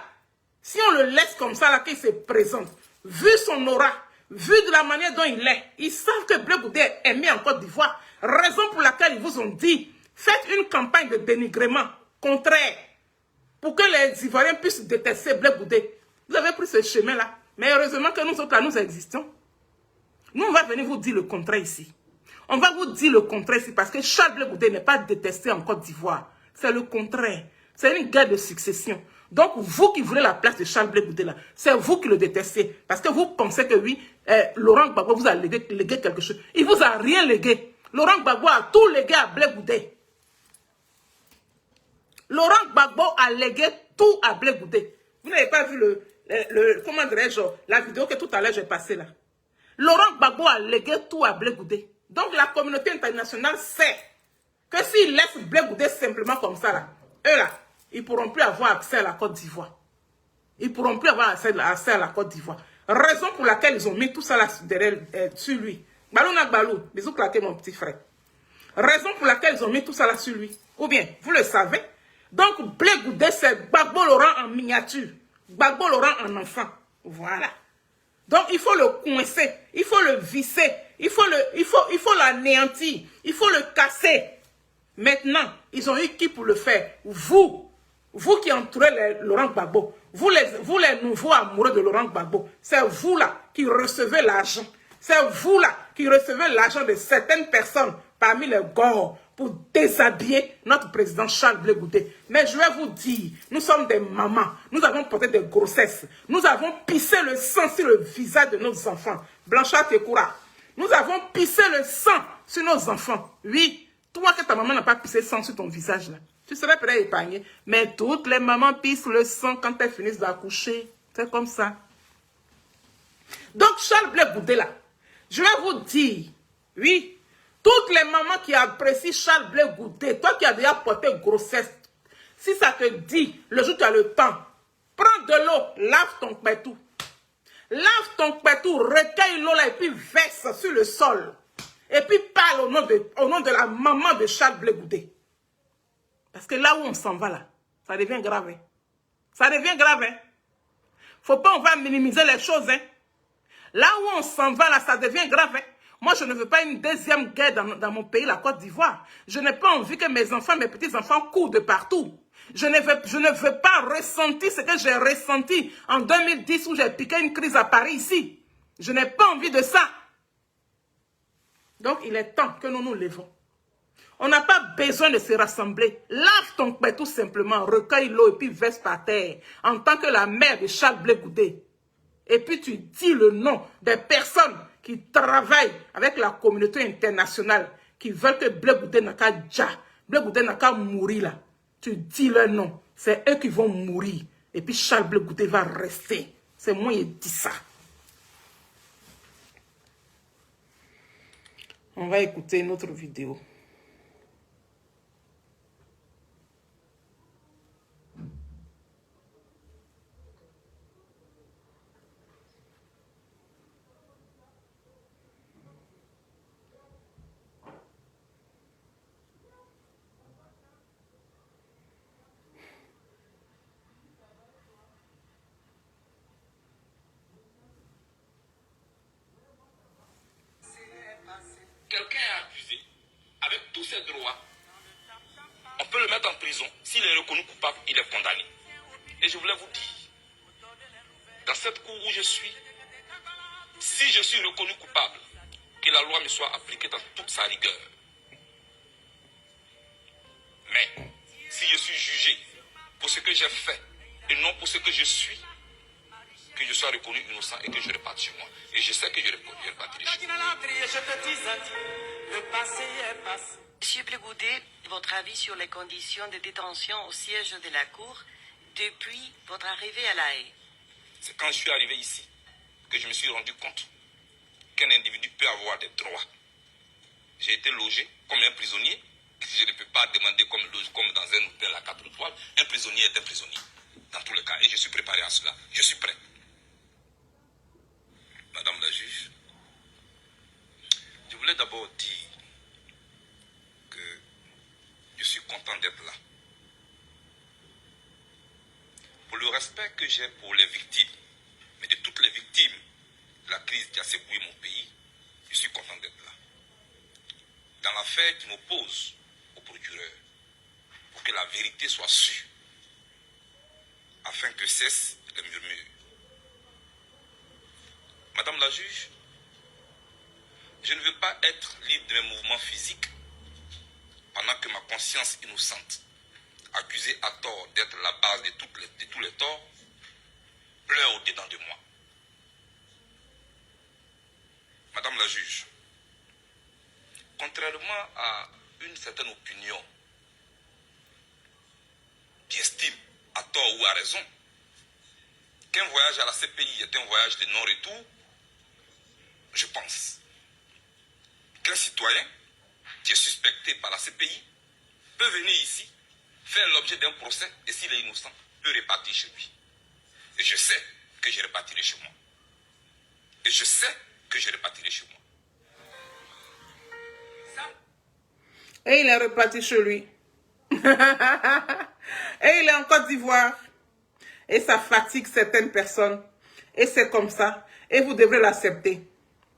si on le laisse comme ça, là, qu'il se présente, vu son aura, vu de la manière dont il est, ils savent que Blé Goudé est aimé en Côte d'Ivoire. Raison pour laquelle ils vous ont dit, faites une campagne de dénigrement contraire pour que les Ivoiriens puissent détester Blé Goudé. Vous avez pris ce chemin-là. Mais heureusement que nous autres, là, nous existons. Nous, on va venir vous dire le contraire ici. On va vous dire le contraire ici parce que Charles Blé Goudé n'est pas détesté en Côte d'Ivoire. C'est le contraire. C'est une guerre de succession. Donc, vous qui voulez la place de Charles Blé Goudé, là, c'est vous qui le détestez. Parce que vous pensez que oui, Laurent Gbagbo vous a légué quelque chose. Il ne vous a rien légué. Laurent Gbagbo a tout légué à Blé Goudé. Laurent Gbagbo a légué tout à Blé Goudé. Vous n'avez pas vu comment dirais-je, la vidéo que tout à l'heure j'ai passée là. Laurent Gbagbo a légué tout à Blé Goudé. Donc, la communauté internationale sait que s'ils laissent Blé Goudé simplement comme ça là, eux là, ils ne pourront plus avoir accès à la Côte d'Ivoire. Ils ne pourront plus avoir accès à la Côte d'Ivoire. Raison pour laquelle ils ont mis tout ça là sur lui. Balou na balou, bisous claqués mon petit frère. Raison pour laquelle ils ont mis tout ça là sur lui. Ou bien, vous le savez. Donc, Blé Goudé, c'est Gbagbo Laurent en miniature. Gbagbo Laurent en enfant. Voilà. Donc, il faut le coincer. Il faut le visser. Il faut l'anéantir. Il faut le casser. Maintenant, ils ont eu qui pour le faire? Vous qui entourez Laurent Gbagbo, vous les nouveaux amoureux de Laurent Gbagbo, c'est vous là qui recevez l'argent. C'est vous là qui recevez l'argent de certaines personnes parmi les gords pour déshabiller notre président Charles Blé Goudé. Mais je vais vous dire, nous sommes des mamans, nous avons porté des grossesses, nous avons pissé le sang sur le visage de nos enfants. Blanchard Tekoura, nous avons pissé le sang sur nos enfants. Oui. Toi que ta maman n'a pas pissé le sang sur ton visage là, tu serais peut-être épargné. Mais toutes les mamans pissent le sang quand elles finissent d'accoucher. C'est comme ça. Donc Charles Blé Goudé là, je vais vous dire, oui, toutes les mamans qui apprécient Charles Blé Goudé, toi qui as déjà porté grossesse, si ça te dit, le jour où tu as le temps, prends de l'eau, lave ton pétou. Lave ton pétou, recueille l'eau là et puis verse sur le sol. Et puis parle au nom de la maman de Charles Blé Goudé. Parce que là où on s'en va là, ça devient grave. Hein? Ça devient grave. Hein? Faut pas, on va minimiser les choses. Hein? Là où on s'en va là, ça devient grave. Hein? Moi, je ne veux pas une deuxième guerre dans mon pays, la Côte d'Ivoire. Je n'ai pas envie que mes enfants, mes petits-enfants courent de partout. Je ne veux pas ressentir ce que j'ai ressenti en 2010 où j'ai piqué une crise à Paris ici. Je n'ai pas envie de ça. Donc, il est temps que nous nous levons. On n'a pas besoin de se rassembler. Lave ton père tout simplement, recueille l'eau et puis verse par terre. En tant que la mère de Charles Blé Goudé. Et puis tu dis le nom des personnes qui travaillent avec la communauté internationale, qui veulent que Blé Goudé n'a qu'à Blé Goudé n'a qu'à mourir là. Tu dis leur nom. C'est eux qui vont mourir. Et puis Charles Blé Goudé va rester. C'est moi qui dis ça. On va écouter une autre vidéo. Quelqu'un est accusé avec tous ses droits. On peut le mettre en prison. S'il est reconnu coupable, il est condamné. Et je voulais vous dire, dans cette cour où je suis, si je suis reconnu coupable, que la loi me soit appliquée dans toute sa rigueur. Mais si je suis jugé pour ce que j'ai fait et non pour ce que je suis, que je sois reconnu innocent et que je reparte chez moi. Et je sais que je repartirai chez moi. Monsieur Blé Goudé, votre avis sur les conditions de détention au siège de la Cour depuis votre arrivée à La Haye? C'est quand je suis arrivé ici que je me suis rendu compte qu'un individu peut avoir des droits. J'ai été logé comme un prisonnier. Je ne peux pas demander comme dans un hôtel à 4 étoiles. Un prisonnier est un prisonnier. Dans tous les cas. Et je suis préparé à cela. Je suis prêt. Madame la juge, je voulais d'abord dire que je suis content d'être là. Pour le respect que j'ai pour les victimes, mais de toutes les victimes de la crise qui a secoué mon pays, je suis content d'être là. Dans l'affaire qui m'oppose au procureur, pour que la vérité soit sûre, afin que cessent les murmures. Madame la juge, je ne veux pas être libre de mes mouvements physiques pendant que ma conscience innocente accusé à tort d'être la base de tous les torts, pleure au-dedans de moi. Madame la juge, contrairement à une certaine opinion qui estime, à tort ou à raison, qu'un voyage à la CPI est un voyage de non-retour, je pense qu'un citoyen qui est suspecté par la CPI peut venir ici, faire l'objet d'un procès, et s'il est innocent, peut repartir chez lui. Et je sais que je repartirai chez moi. Et je sais que je repartirai chez moi. Et il est reparti chez lui. Et il est en Côte d'Ivoire. Et ça fatigue certaines personnes. Et c'est comme ça. Et vous devrez l'accepter.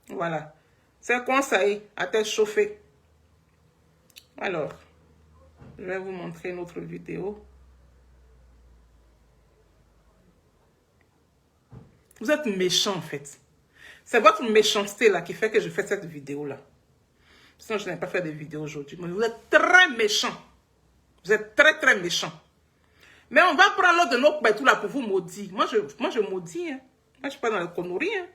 Voilà. C'est comme ça, à tête chauffée. Alors, je vais vous montrer une autre vidéo. Vous êtes méchant, en fait. C'est votre méchanceté là qui fait que je fais cette vidéo-là. Sinon, je n'ai pas fait de vidéo aujourd'hui. Mais vous êtes très méchant. Vous êtes très, très méchant. Mais on va prendre l'autre de nos pètes là pour vous maudire. Moi, je maudis. Hein. Moi, je ne suis pas dans les conneries. Hein.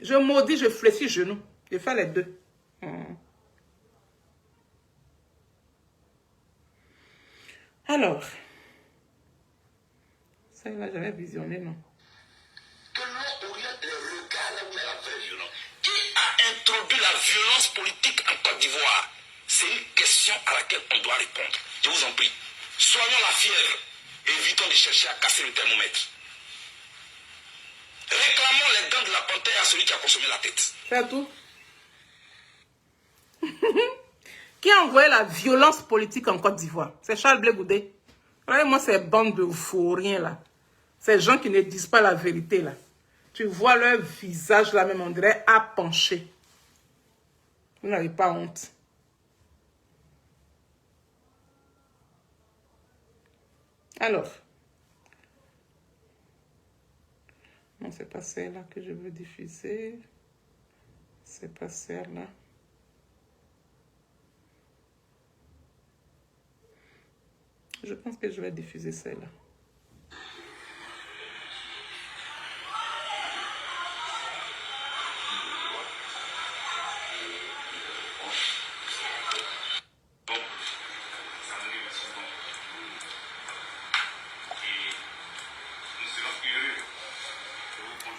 Je maudis, je fléchis genoux. Je fais les deux. Alors, ça là, j'avais visionné, non? Que l'on oriente les regards là où il y a la vraie violence. Qui a introduit la violence politique en Côte d'Ivoire? C'est une question à laquelle on doit répondre. Je vous en prie. Soignons la fièvre. Évitons de chercher à casser le thermomètre. Réclamons les dents de la panthère à celui qui a consommé la tête. C'est tout. Qui a envoyé la violence politique en Côte d'Ivoire? C'est Charles Blé Goudé. Regardez-moi ces bandes de vauriens là. Ces gens qui ne disent pas la vérité là. Tu vois leur visage là même, on dirait à pencher. Vous n'avez pas honte. Alors. Non, c'est pas celle-là que je veux diffuser. C'est pas celle-là. Je pense que je vais diffuser celle-là.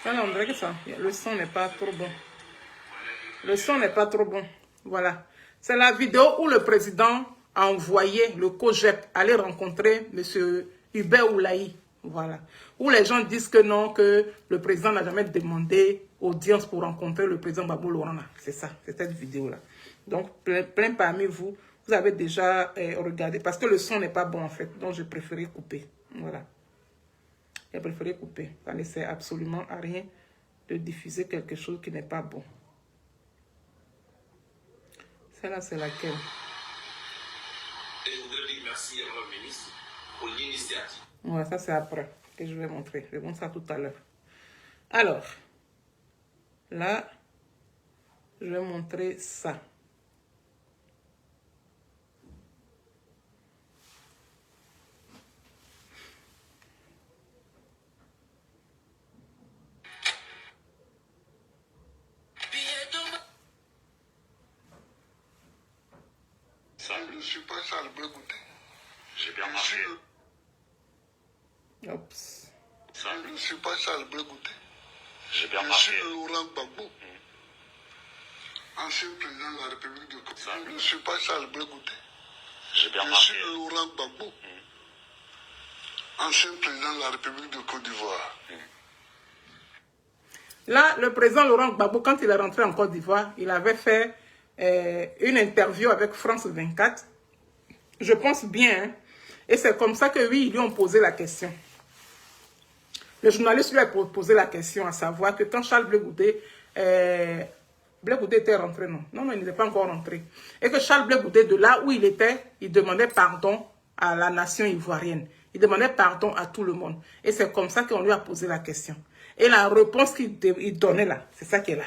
Alors, on dirait que ça, le son n'est pas trop bon. Le son n'est pas trop bon. Voilà. C'est la vidéo où le président a envoyé le COGEP aller rencontrer M. Hubert Oulaï. Voilà. Où les gens disent que non, que le président n'a jamais demandé audience pour rencontrer le président Gbagbo Lorana. C'est ça, c'est cette vidéo-là. Donc, plein parmi vous, vous avez déjà regardé. Parce que le son n'est pas bon, en fait. Donc, j'ai préféré couper. Voilà. J'ai préféré couper. Ça ne sert absolument à rien de diffuser quelque chose qui n'est pas bon. Celle-là, c'est laquelle? Et je voudrais dire merci à votre ministre pour l'initiative. Ouais, ça c'est après que je vais montrer. Je vais montrer ça tout à l'heure. Alors, là, je vais montrer ça. Je ne suis pas Charles Blé Goudé. J'ai bien marqué. Oups. Je ne suis pas Charles Blé Goudé. J'ai bien Je marqué. suis Laurent Gbagbo, ancien président de la République de Côte d'Ivoire. Je ne suis pas Charles Blé Goudé. J'ai bien Je marqué. suis Laurent Gbagbo, ancien président de la République de Côte d'Ivoire. Là, le président Laurent Gbagbo, quand il est rentré en Côte d'Ivoire, il avait fait une interview avec France 24. Je pense bien. Hein? Et c'est comme ça que, oui, ils lui ont posé la question. Le journaliste lui a posé la question, à savoir que quand Charles Blé Goudé était rentré, non, il n'était pas encore rentré. Et que Charles Blé Goudé, de là où il était, il demandait pardon à la nation ivoirienne. Il demandait pardon à tout le monde. Et c'est comme ça qu'on lui a posé la question. Et la réponse qu'il donnait là, c'est ça qui est là.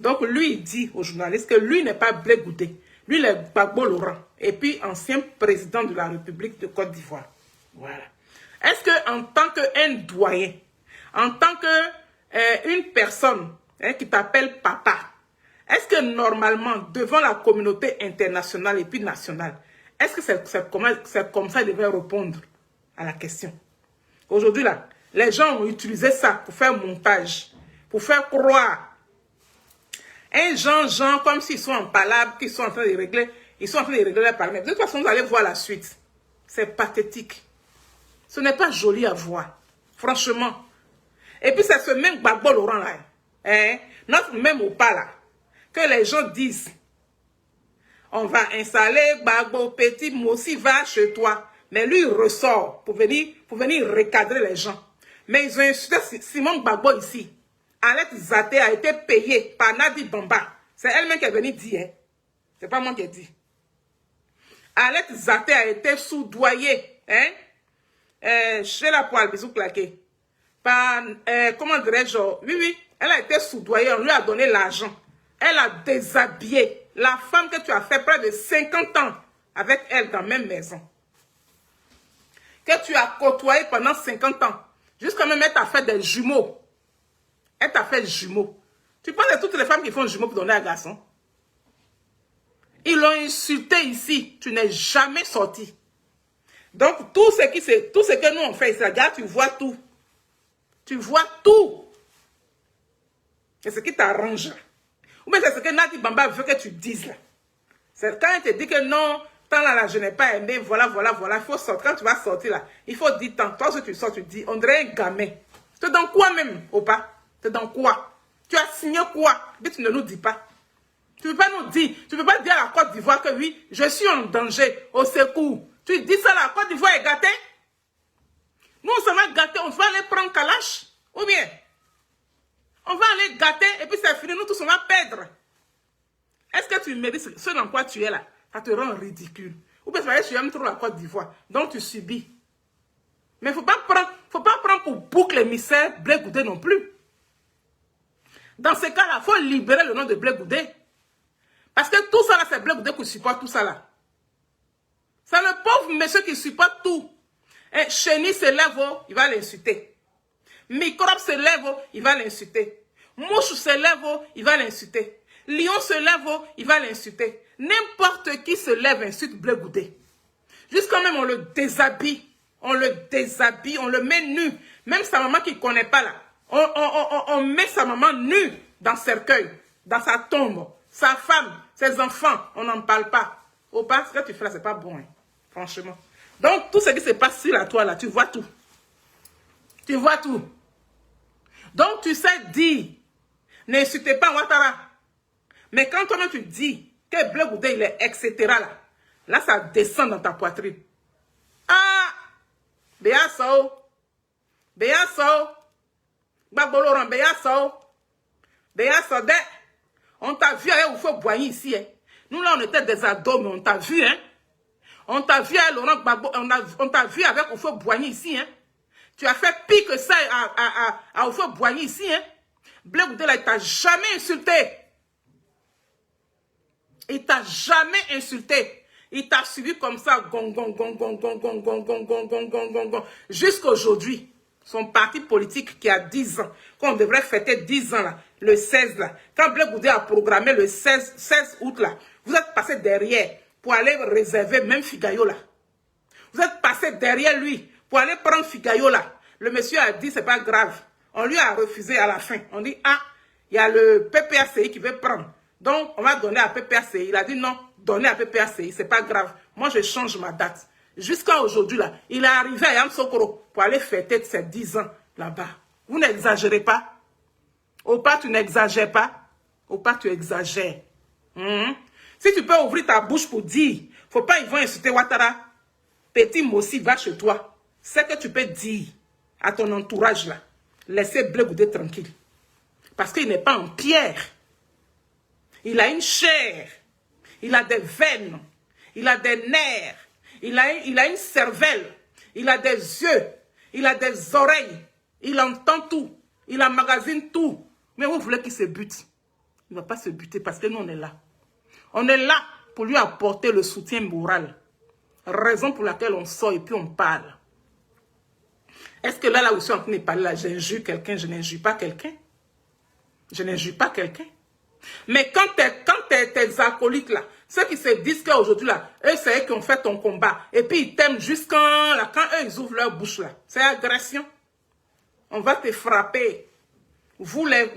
Donc lui, il dit au journaliste que lui n'est pas Blé Goudé. Lui, il est Gbagbo Laurent. Et puis, ancien président de la République de Côte d'Ivoire. Voilà. Est-ce qu'en tant qu'un doyen, en tant qu'une personne qui t'appelle papa, est-ce que normalement, devant la communauté internationale et puis nationale, est-ce que c'est comme ça qu'il devait répondre à la question? Aujourd'hui, là, les gens ont utilisé ça pour faire montage, pour faire croire. Un genre comme s'ils sont en palabre, qu'ils sont en train de régler, ils sont en train de régler leur parler. De toute façon, vous allez voir la suite. C'est pathétique. Ce n'est pas joli à voir, franchement. Et puis, c'est ce même Gbagbo Laurent là, notre même Opa là, que les gens disent, on va installer Gbagbo, petit, moi aussi va chez toi. Mais lui, il ressort pour venir recadrer les gens. Mais ils ont insulté Simone Gbagbo ici. Alette Zaté a été payée par Nadi Bamba. C'est elle-même qui est venue dire. Hein? C'est pas moi qui ai dit. Alette Zaté a été soudoyée. Chez la poêle, bisous claqués. Par, comment dirais-je? Oui, elle a été soudoyée. On lui a donné l'argent. Elle a déshabillé la femme que tu as fait près de 50 ans avec elle dans la même maison. Que tu as côtoyé pendant 50 ans. Jusqu'à même, elle t'a fait des jumeaux. Elle t'a fait jumeaux. Tu penses à toutes les femmes qui font jumeaux pour donner à un garçon? Ils l'ont insulté ici. Tu n'es jamais sorti. Donc, tout ce que nous on fait ici, regarde, tu vois tout. Tu vois tout. C'est ce qui t'arrange. Ou bien c'est ce que Nadi Bamba veut que tu dises là. C'est quand elle te dit que non, tant là, je n'ai pas aimé, voilà. Il faut sortir. Quand tu vas sortir là, il faut dire tant. Toi, si tu sors, tu dis, on dirait un gamin. Tu es dans quoi même, Opa? Tu es dans quoi? Tu as signé quoi? Mais tu ne nous dis pas. Tu ne peux pas nous dire, tu ne peux pas dire à la Côte d'Ivoire que oui, je suis en danger, au secours. Tu dis ça, la Côte d'Ivoire est gâtée? Nous, on s'en va gâter, on va aller prendre Kalash. Ou bien, on va aller gâter et puis c'est fini, nous tous on va perdre. Est-ce que tu mérites ce dans quoi tu es là? Ça te rend ridicule. Ou bien tu aimes trop la Côte d'Ivoire, donc tu subis. Mais il ne faut pas prendre pour boucle émissaire Blé Goudé non plus. Dans ce cas-là, il faut libérer le nom de Blé Goudé. Parce que tout ça là, c'est Blé Goudé qui supporte tout ça là. C'est le pauvre monsieur qui supporte tout. Et Chéni se lève, il va l'insulter. Microbe se lève, il va l'insulter. Mouche se lève, il va l'insulter. Lion se lève, il va l'insulter. N'importe qui se lève, insulte Blé Goudé. Jusqu'à même on le déshabille. On le déshabille, on le met nu. Même sa maman qui ne connaît pas là. On met sa maman nue dans le cercueil, dans sa tombe. Sa femme, ses enfants, on n'en parle pas. Au pas, ce que tu fais là, c'est pas bon, hein, franchement. Donc, tout ce qui se passe sur la toile là, tu vois tout. Tu vois tout. Donc, tu sais dire, n'insultez pas Ouattara. Mais quand toi-même tu dis que Blé Goudé, il est etc. Là, ça descend dans ta poitrine. Ah! Béasso. Gbagbo Laurent, Béasso. On t'a vu à Houphouët-Boigny ici. Hein. Nous, là, on était des ados, mais on t'a vu. Hein. On t'a vu à Laurent Gbagbo, on t'a vu avec Houphouët-Boigny ici. Hein. Tu as fait pire que ça à Houphouët-Boigny ici. Hein. Blé Goudé, là, il t'a jamais insulté. Il t'a jamais insulté. Il t'a suivi comme ça, jusqu'à aujourd'hui. Son parti politique qui a 10 ans, qu'on devrait fêter 10 ans là, le 16 là. Quand Blé Goudé a programmé le 16 août là, vous êtes passé derrière pour aller réserver même Figayo là. Vous êtes passé derrière lui pour aller prendre Figayo là. Le monsieur a dit c'est pas grave. On lui a refusé à la fin. On dit ah, il y a le PPACI qui veut prendre. Donc on va donner à PPACI. Il a dit non, donnez à PPACI, c'est pas grave. Moi je change ma date. Jusqu'à aujourd'hui, là, il est arrivé à Yamoussoukro pour aller fêter ses 10 ans là-bas. Vous n'exagérez pas. Opa, tu n'exagères pas. Opa, tu exagères. Si tu peux ouvrir ta bouche pour dire, faut pas ils vont insulter Ouattara. Petit Mossi, va chez toi. C'est que tu peux dire à ton entourage là. Laissez Blé Goudé tranquille. Parce qu'il n'est pas en pierre. Il a une chair. Il a des veines. Il a des nerfs. Il a une cervelle, il a des yeux, il a des oreilles, il entend tout, il emmagasine tout. Mais vous voulez qu'il se bute? Il ne va pas se buter parce que nous on est là. On est là pour lui apporter le soutien moral. Raison pour laquelle on sort et puis on parle. Est-ce que là où je suis en train de parler, là, j'injure quelqu'un, je n'injure pas quelqu'un? Je n'injure pas quelqu'un. Mais quand tes acolytes là, ceux qui se disent qu'aujourd'hui là, eux c'est eux qui ont fait ton combat, et puis ils t'aiment jusqu'à là, quand eux ils ouvrent leur bouche là, c'est agression. On va te frapper. Vous les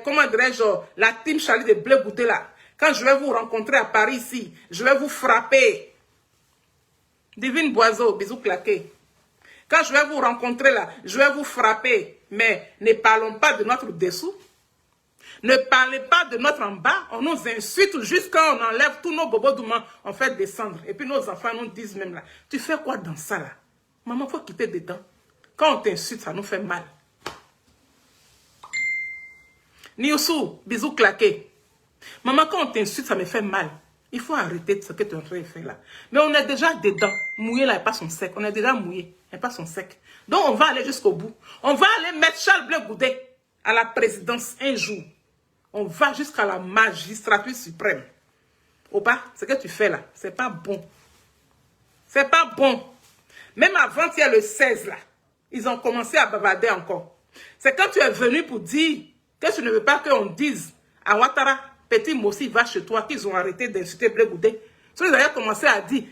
comment dirais-je, la team Charlie de Blé Goudé là, quand je vais vous rencontrer à Paris ici, je vais vous frapper. Divine Boiseau, bisous claqués. Quand je vais vous rencontrer là, je vais vous frapper. Mais ne parlons pas de notre dessous. Ne parlez pas de notre en bas. On nous insulte jusqu'à on enlève tous nos bobos d'oumans, on fait descendre. Et puis nos enfants nous disent même là, tu fais quoi dans ça là? Maman, il faut quitter dedans. Quand on t'insulte, ça nous fait mal. Nioussou, bisous claqués. Maman, quand on t'insulte, ça me fait mal. Il faut arrêter ce que tu es en train de faire là. Mais on est déjà dedans. Mouillé là, et pas son sec. On est déjà mouillé, et pas son sec. Donc on va aller jusqu'au bout. On va aller mettre Charles Blé Goudé à la présidence un jour. On va jusqu'à la magistrature suprême. Opa, ce que tu fais là, c'est pas bon. C'est pas bon. Même avant qu'il y ait le 16 là, ils ont commencé à bavarder encore. C'est quand tu es venu pour dire que tu ne veux pas qu'on dise à Ouattara, petit Mossi, va chez toi, qu'ils ont arrêté d'insulter Blé Goudé. So, ils avaient commencé à dire,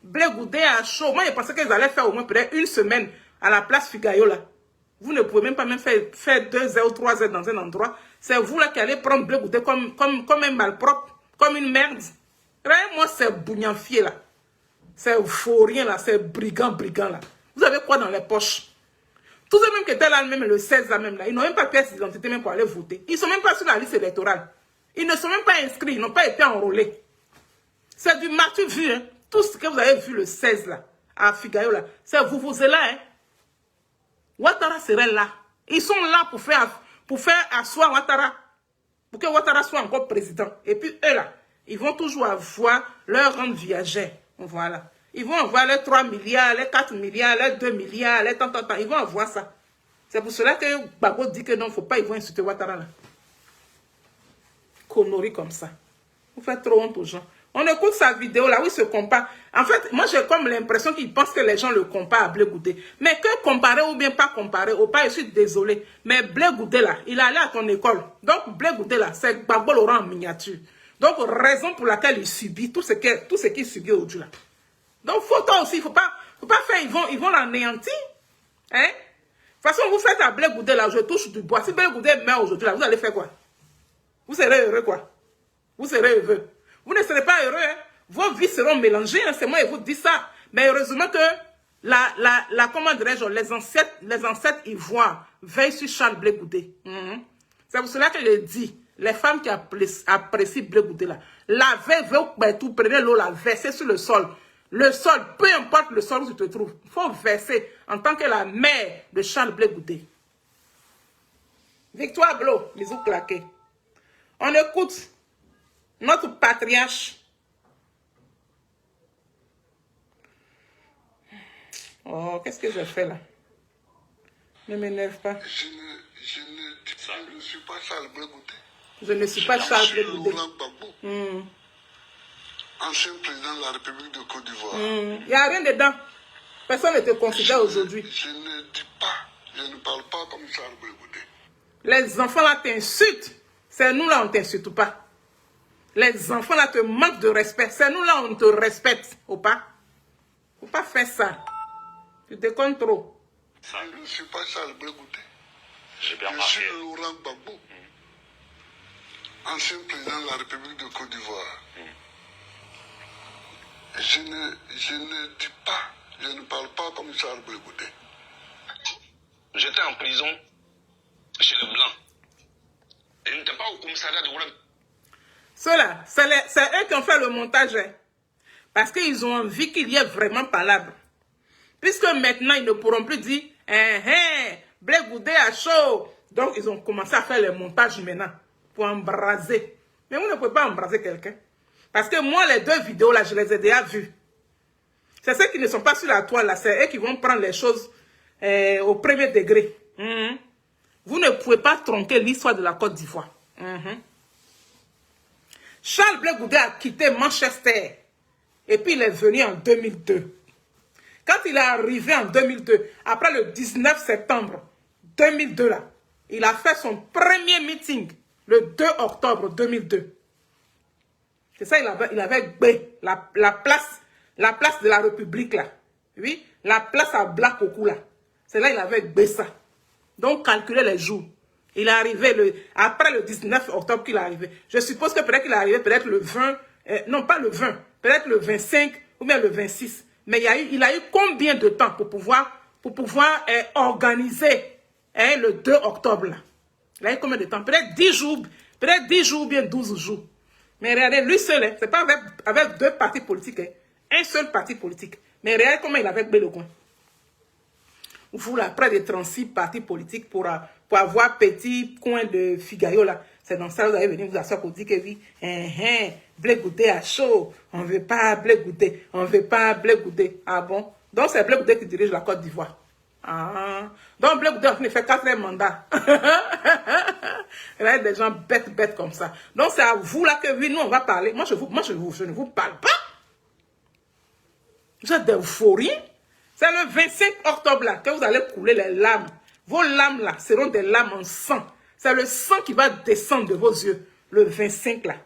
Blé Goudé a chaud. Moi, je pensais qu'ils allaient faire au moins peut-être une semaine à la place Figayo là. Vous ne pouvez même pas faire 2 heures ou 3 heures dans un endroit. C'est vous là qui allez prendre Blé Goudé comme un malpropre, comme une merde. Moi, c'est bougnafier là. C'est faurien là, c'est brigand là. Vous avez quoi dans les poches? Tous ceux même qui étaient là, même le 16 là, même là, ils n'ont même pas de pièce d'identité même pour aller voter. Ils ne sont même pas sur la liste électorale. Ils ne sont même pas inscrits, ils n'ont pas été enrôlés. C'est du matu vu, hein. Tout ce que vous avez vu le 16 là, à Figayo là, c'est vous êtes là, hein. Ouattara serait là. Ils sont là pour faire asseoir Ouattara. Pour que Ouattara soit encore président. Et puis eux là, ils vont toujours avoir leur rente viagère. Voilà. Ils vont avoir les 3 milliards, les 4 milliards, les 2 milliards, les tant. Ils vont avoir ça. C'est pour cela que Gbagbo dit que non, il ne faut pas, ils vont insulter Ouattara là. Conneries comme ça. Vous faites trop honte aux gens. On écoute sa vidéo là où il se compare. En fait, moi j'ai comme l'impression qu'il pense que les gens le comparent à Blé Goudé. Mais que comparer ou bien pas comparer, au pas, je suis désolé. Mais Blé Goudé là, il est allé à ton école. Donc Blé Goudé là, c'est Gbagbo Laurent en miniature. Donc raison pour laquelle il subit tout ce qu'il subit aujourd'hui là. Donc faut toi aussi, faut pas faire, ils vont l'anéantir. Hein? De toute façon, vous faites à Blé Goudé là, je touche du bois. Si Blé Goudé meurt aujourd'hui là, vous allez faire quoi? Vous serez heureux quoi? Vous serez heureux. Vous ne serez pas heureux, hein? Vos vies seront mélangées, hein? C'est moi qui vous dis ça. Mais heureusement que comment dirais-je, les ancêtres ivoires veillent sur Charles Blé Goudé. C'est pour cela que je dis, les femmes qui apprécient Blé Goudé là, lavez, tout, prenez l'eau, la versez sur le sol. Le sol, peu importe le sol où tu te trouves, il faut verser en tant que la mère de Charles Blé Goudé. Victoire Blo, bisous claqués. On écoute notre patriarche. Oh, qu'est-ce que je fais là? Ne m'énerve pas. Je ne suis pas Charles Blé Goudé. Je ne suis pas Charles Blé Goudé. Laurent Gbagbo, ancien président de la République de Côte d'Ivoire. Il n'y a rien dedans. Personne ne te considère aujourd'hui. Je ne dis pas, je ne parle pas comme Charles Blé Goudé. Les enfants là t'insultent. C'est nous là, on ne t'insulte pas. Les enfants là te manquent de respect. C'est nous là, on te respecte. Ou pas? Faut pas faire ça. Tu déconnes trop. Je ne suis pas Charles Blé Goudé. J'ai bien Je suis Laurent Gbagbo, ancien président de la République de Côte d'Ivoire. Je ne dis pas, je ne parle pas comme Charles Blé Goudé. J'étais en prison chez le Blanc. Et je n'étais pas au commissariat de Ouram. Ceux-là, c'est eux qui ont fait le montage. Hein. Parce qu'ils ont envie qu'il y ait vraiment palabre. Puisque maintenant, ils ne pourront plus dire Blé Goudé a chaud. Donc, ils ont commencé à faire le montage maintenant pour embraser. Mais vous ne pouvez pas embraser quelqu'un. Parce que moi, les 2 vidéos là, je les ai déjà vues. C'est ceux qui ne sont pas sur la toile là, c'est eux qui vont prendre les choses au premier degré. Vous ne pouvez pas tronquer l'histoire de la Côte d'Ivoire. Charles Blé Goudé a quitté Manchester. Et puis il est venu en 2002. Quand il est arrivé en 2002, après le 19 septembre 2002, là, il a fait son premier meeting le 2 octobre 2002. C'est ça, il avait la place de la République, là. Oui, la place à Blakokou, là. C'est là il avait gbé ça. Donc, calculez les jours. Il est arrivé après le 19 octobre qu'il est arrivé. Je suppose que peut-être qu'il est arrivé peut-être le 20, non pas le 20, peut-être le 25 ou bien le 26. Mais il a eu combien de temps pour pouvoir organiser le 2 octobre là? Il a eu combien de temps? Peut-être 10 jours ou bien 12 jours. Mais regardez, lui seul, c'est pas avec deux partis politiques, un seul parti politique. Mais regardez comment il avait gbé le coin. Vous là, près de 36 partis politiques pour avoir petit coin de Figaro là. C'est dans ça que vous allez venir vous asseoir pour dire que oui, Blé Goudé à chaud, on ne veut pas Blé Goudé, on ne veut pas Blé Goudé. Ah bon? Donc c'est Blé Goudé qui dirige la Côte d'Ivoire. Ah. Donc Blé Goudé il fait 4 mandats. Il y a des gens bêtes comme ça. Donc c'est à vous là que oui, nous on va parler. Moi je ne vous parle pas. Vous êtes d'euphorie. C'est le 25 octobre là que vous allez couler les larmes. Vos larmes là seront des larmes en sang. C'est le sang qui va descendre de vos yeux. Le 25 là.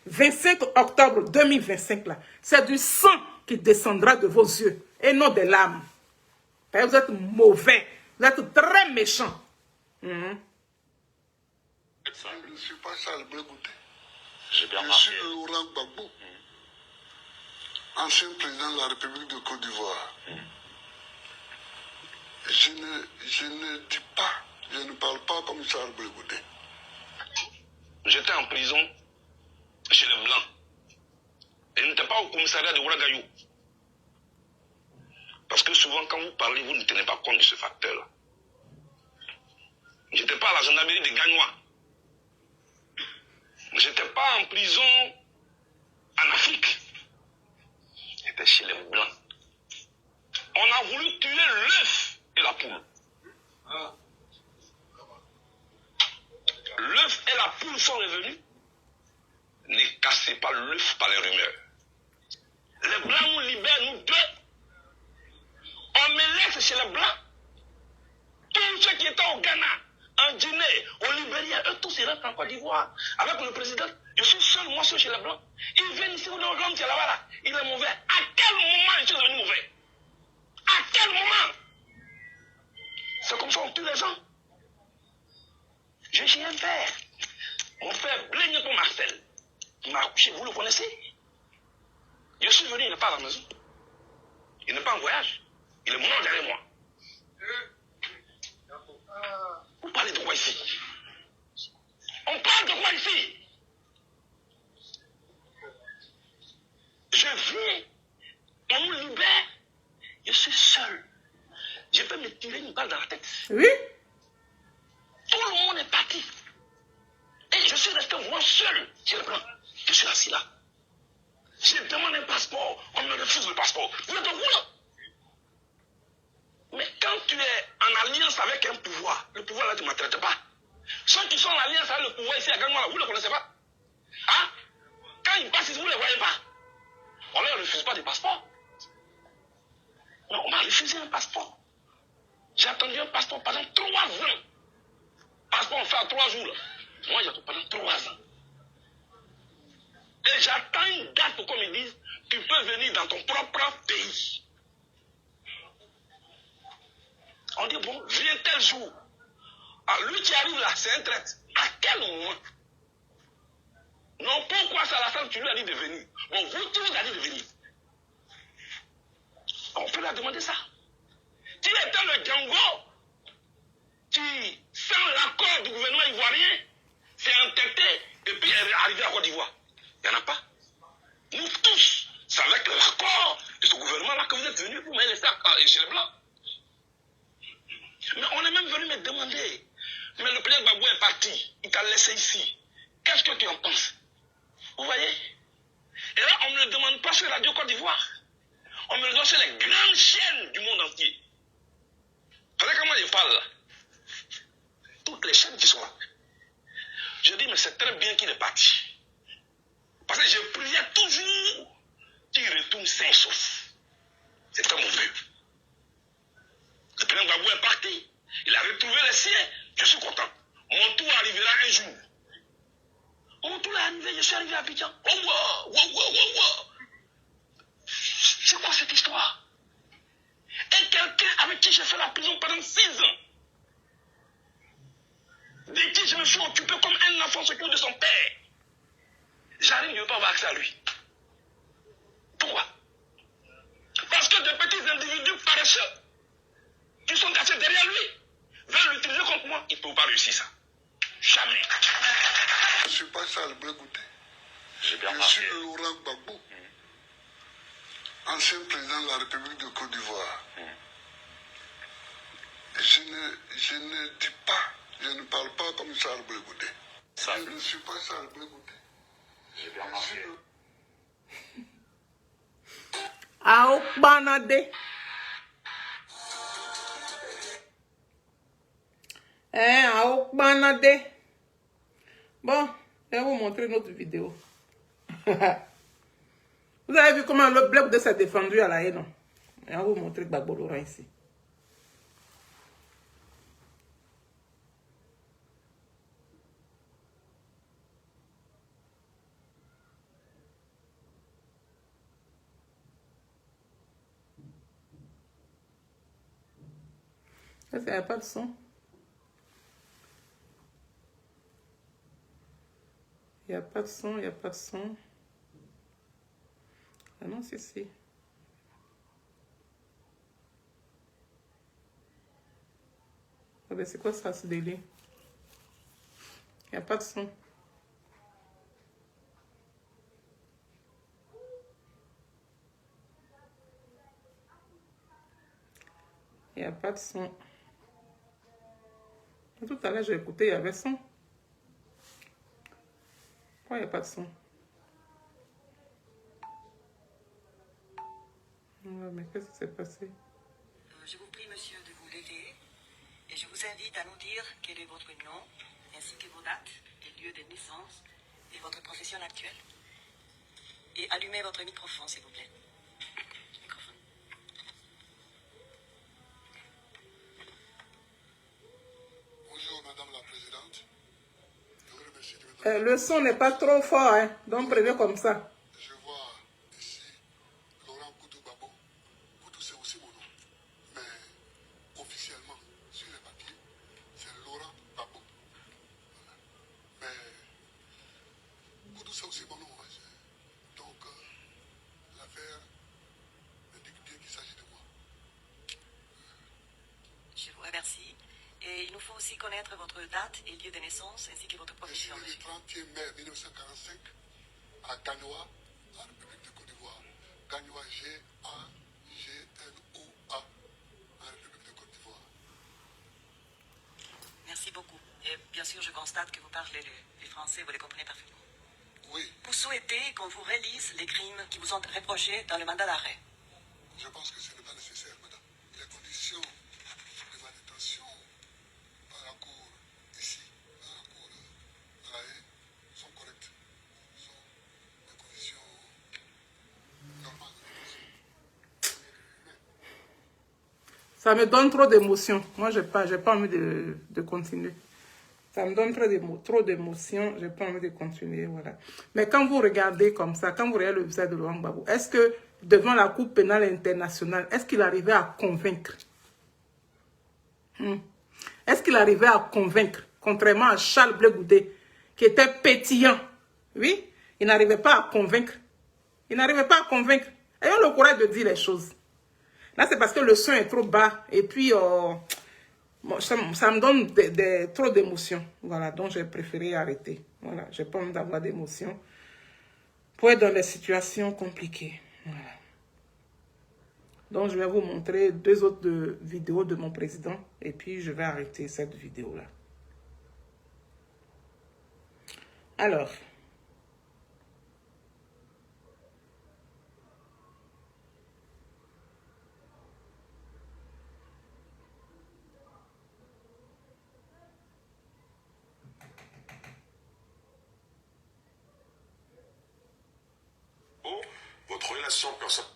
25 octobre 2025 là. C'est du sang qui descendra de vos yeux. Et non des larmes. Parce que vous êtes mauvais. Vous êtes très méchants. Je ne suis pas Charles Blé Goudé. J'ai bien Je suis Laurent Gbagbo, ancien président de la République de Côte d'Ivoire. Je ne dis pas, je ne parle pas comme Charles Blé Goudé. J'étais en prison chez les Blancs. Et je n'étais pas au commissariat de Ouagadougou. Parce que souvent, quand vous parlez, vous ne tenez pas compte de ce facteur-là. Je n'étais pas à la gendarmerie de Gagnois. Je n'étais pas en prison en Afrique. J'étais chez les Blancs. On a voulu tuer l'œuf et la poule. L'œuf et la poule sont revenus. Ne cassez pas l'œuf par les rumeurs. Les Blancs nous libèrent, nous deux. On me laisse chez les Blancs. Tous ceux qui étaient au Ghana, en Guinée, au Libéria, eux tous ils restent en Côte d'Ivoire. Avec le président, je suis seul, moi seul chez les Blancs. Ils viennent ici, l'homme qui est là-bas, là, il est mauvais. À quel moment je suis devenu mauvais? À quel moment? C'est comme ça on tue les gens. Je n'ai rien fait. Mon frère Blé pour Marcel, il m'a accouché, vous le connaissez? Je suis venu, il n'est pas à la maison. Il n'est pas en voyage. Il est mort derrière moi. Vous parlez de quoi ici? On parle de quoi ici? Je viens, on nous libère, je suis seul. Je peux me tirer une balle dans la tête. Oui. Tout le monde est parti. Et je suis resté moi seul sur le plan. Je suis assis là. Je demande un passeport, on me refuse le passeport. Vous êtes au bout. Mais quand tu es en alliance avec un pouvoir, le pouvoir là, tu ne maltraites pas. Ceux qui sont en alliance avec le pouvoir ici à Gagnois, vous ne le connaissez pas? Hein? Quand ils passent ici, vous ne les voyez pas. On ne leur refuse pas de passeport. Non, on m'a refusé un passeport. J'ai attendu un passeport pendant 3 ans. Passeport, on fait à 3 jours. Moi, j'attends pendant 3 ans. Et j'attends une date pour qu'on me dise, tu peux venir dans ton propre pays. On dit, bon, viens tel jour. Ah, lui qui arrive là, c'est un traître. À quel moment? Non, pourquoi ça la femme, tu lui as dit de venir? Bon, vous, tu lui as dit de venir. On peut leur demander ça. Qui était le Django qui, sans l'accord du gouvernement ivoirien, s'est entêté et puis est arrivé à Côte d'Ivoire? Il n'y en a pas. Nous tous, c'est avec l'accord de ce gouvernement-là que vous êtes venus pour me laisser chez les Blancs. Mais on est même venu me demander, mais le président Gbagbo est parti, il t'a laissé ici. Qu'est-ce que tu en penses? Vous voyez? Et là, on ne me le demande pas sur Radio Côte d'Ivoire. On me le demande sur les grandes chaînes du monde entier. Vous savez comment je parle là? Toutes les chaînes qui sont là. Je dis, mais c'est très bien qu'il est parti. Parce que je priais toujours qu'il retourne sain et sauf. C'était mon vœu. Le président Gbagbo est parti. Il a retrouvé les siens. Je suis content. Mon tour arrivera un jour. Mon tour est arrivé, je suis arrivé à Abidjan. Oh, wow. C'est quoi cette histoire? Et quelqu'un avec qui j'ai fait la prison pendant 6 ans, de qui je me suis occupé comme un enfant s'occupe de son père, j'arrive, je ne veux pas avoir accès à lui. Pourquoi? Parce que de petits individus paresseux qui sont cachés derrière lui veulent l'utiliser contre moi. Ils ne peuvent pas réussir ça. Jamais. Je ne suis pas Charles Blé Goudé. J'ai bien Je suis Laurent Gbagbo, ancien président de la République de Côte d'Ivoire. Je ne dis pas, je ne parle pas comme Charles Blé Goudé. Je ne suis pas Charles Blé Goudé. J'ai bien marqué. Aokbanade. Aokbanade. Bon, je vais vous montrer une autre vidéo. Vous avez vu comment le Blé Goudé s'est défendu à la haine, non? Je vais vous montrer Gbagbo Laurent ici. Il n'y a pas de son. Il n'y a pas de son, il n'y a pas de son. Ah non, si. Ah ben c'est quoi ça, ce délire? Il n'y a pas de son. Il n'y a pas de son. Tout à l'heure, j'ai écouté, il y avait son. Pourquoi il n'y a pas de son? Ouais, mais qu'est-ce qui s'est passé? Je vous prie, monsieur, de vous lever et je vous invite à nous dire quel est votre nom, ainsi que vos dates et lieux de naissance et votre profession actuelle. Et allumez votre microphone, s'il vous plaît. Microphone. Bonjour, Madame la Présidente. Je vous remercie de votre... Le son n'est pas trop fort, hein? Donc prenez comme ça. Je vois ici Laurent Gbagbo. Koutou, c'est aussi mon nom. Mais officiellement, sur les papiers, c'est Laurent Gbagbo. Voilà. Mais Koutou, c'est aussi mon nom. Hein. Donc, l'affaire indique bien qu'il s'agit de moi. Je vous remercie. Et il nous faut aussi connaître votre date et lieu de naissance, ainsi que votre Je suis profession, né le monsieur. 31 mai 1945 à Gagnoa, en République de Côte d'Ivoire. Gagnoa, G-A-G-N-O-A, en République de Côte d'Ivoire. Merci beaucoup. Et bien sûr, je constate que vous parlez le français, vous le comprenez parfaitement. Oui, Vous souhaitez qu'on vous relise les crimes qui vous ont reprochés dans le mandat d'arrêt. je pense que ce n'est pas nécessaire, madame. Les conditions de ma détention à la cour ici, à la cour à la haie, sont correctes. Sont des conditions normales de détention. Ça me donne trop d'émotions. Moi, j'ai pas envie de continuer. Ça me donne trop d'émotions. J'ai pas envie de continuer, voilà. Mais quand vous regardez comme ça, quand vous regardez le visage de Laurent Gbagbo, est-ce que devant la Cour pénale internationale, est-ce qu'il arrivait à convaincre? Est-ce qu'il arrivait à convaincre, contrairement à Charles Blé Goudé, qui était pétillant? Oui, il n'arrivait pas à convaincre. Il n'arrivait pas à convaincre. Ayons le courage de dire les choses. Là, c'est parce que le son est trop bas. Et puis, ça me donne trop d'émotions. Voilà, donc j'ai préféré arrêter. Voilà, j'ai pas envie d'avoir d'émotions pour être dans des situations compliquées. Voilà. Donc, je vais vous montrer 2 autres vidéos de mon président. Et puis, je vais arrêter cette vidéo-là. Alors... relations personnelles.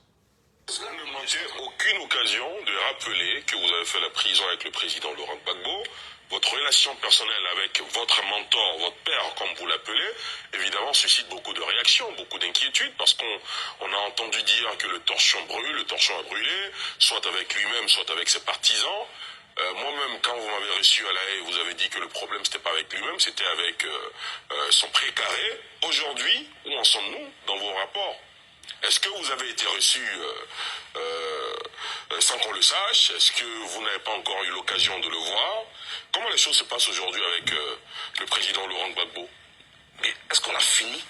Vous ne manquez aucune occasion de rappeler que vous avez fait la prison avec le président Laurent Gbagbo. Votre relation personnelle avec votre mentor, votre père, comme vous l'appelez, évidemment suscite beaucoup de réactions, beaucoup d'inquiétudes, parce qu'on a entendu dire que le torchon brûle, le torchon a brûlé, soit avec lui-même, soit avec ses partisans. Moi-même, quand vous m'avez reçu à La Haye, vous avez dit que le problème, c'était pas avec lui-même, c'était avec son précaré. Aujourd'hui, où en sommes-nous dans vos rapports? Est-ce que vous avez été reçu sans qu'on le sache? Est-ce que vous n'avez pas encore eu l'occasion de le voir? Comment les choses se passent aujourd'hui avec le président Laurent Gbagbo? Mais est-ce qu'on a fini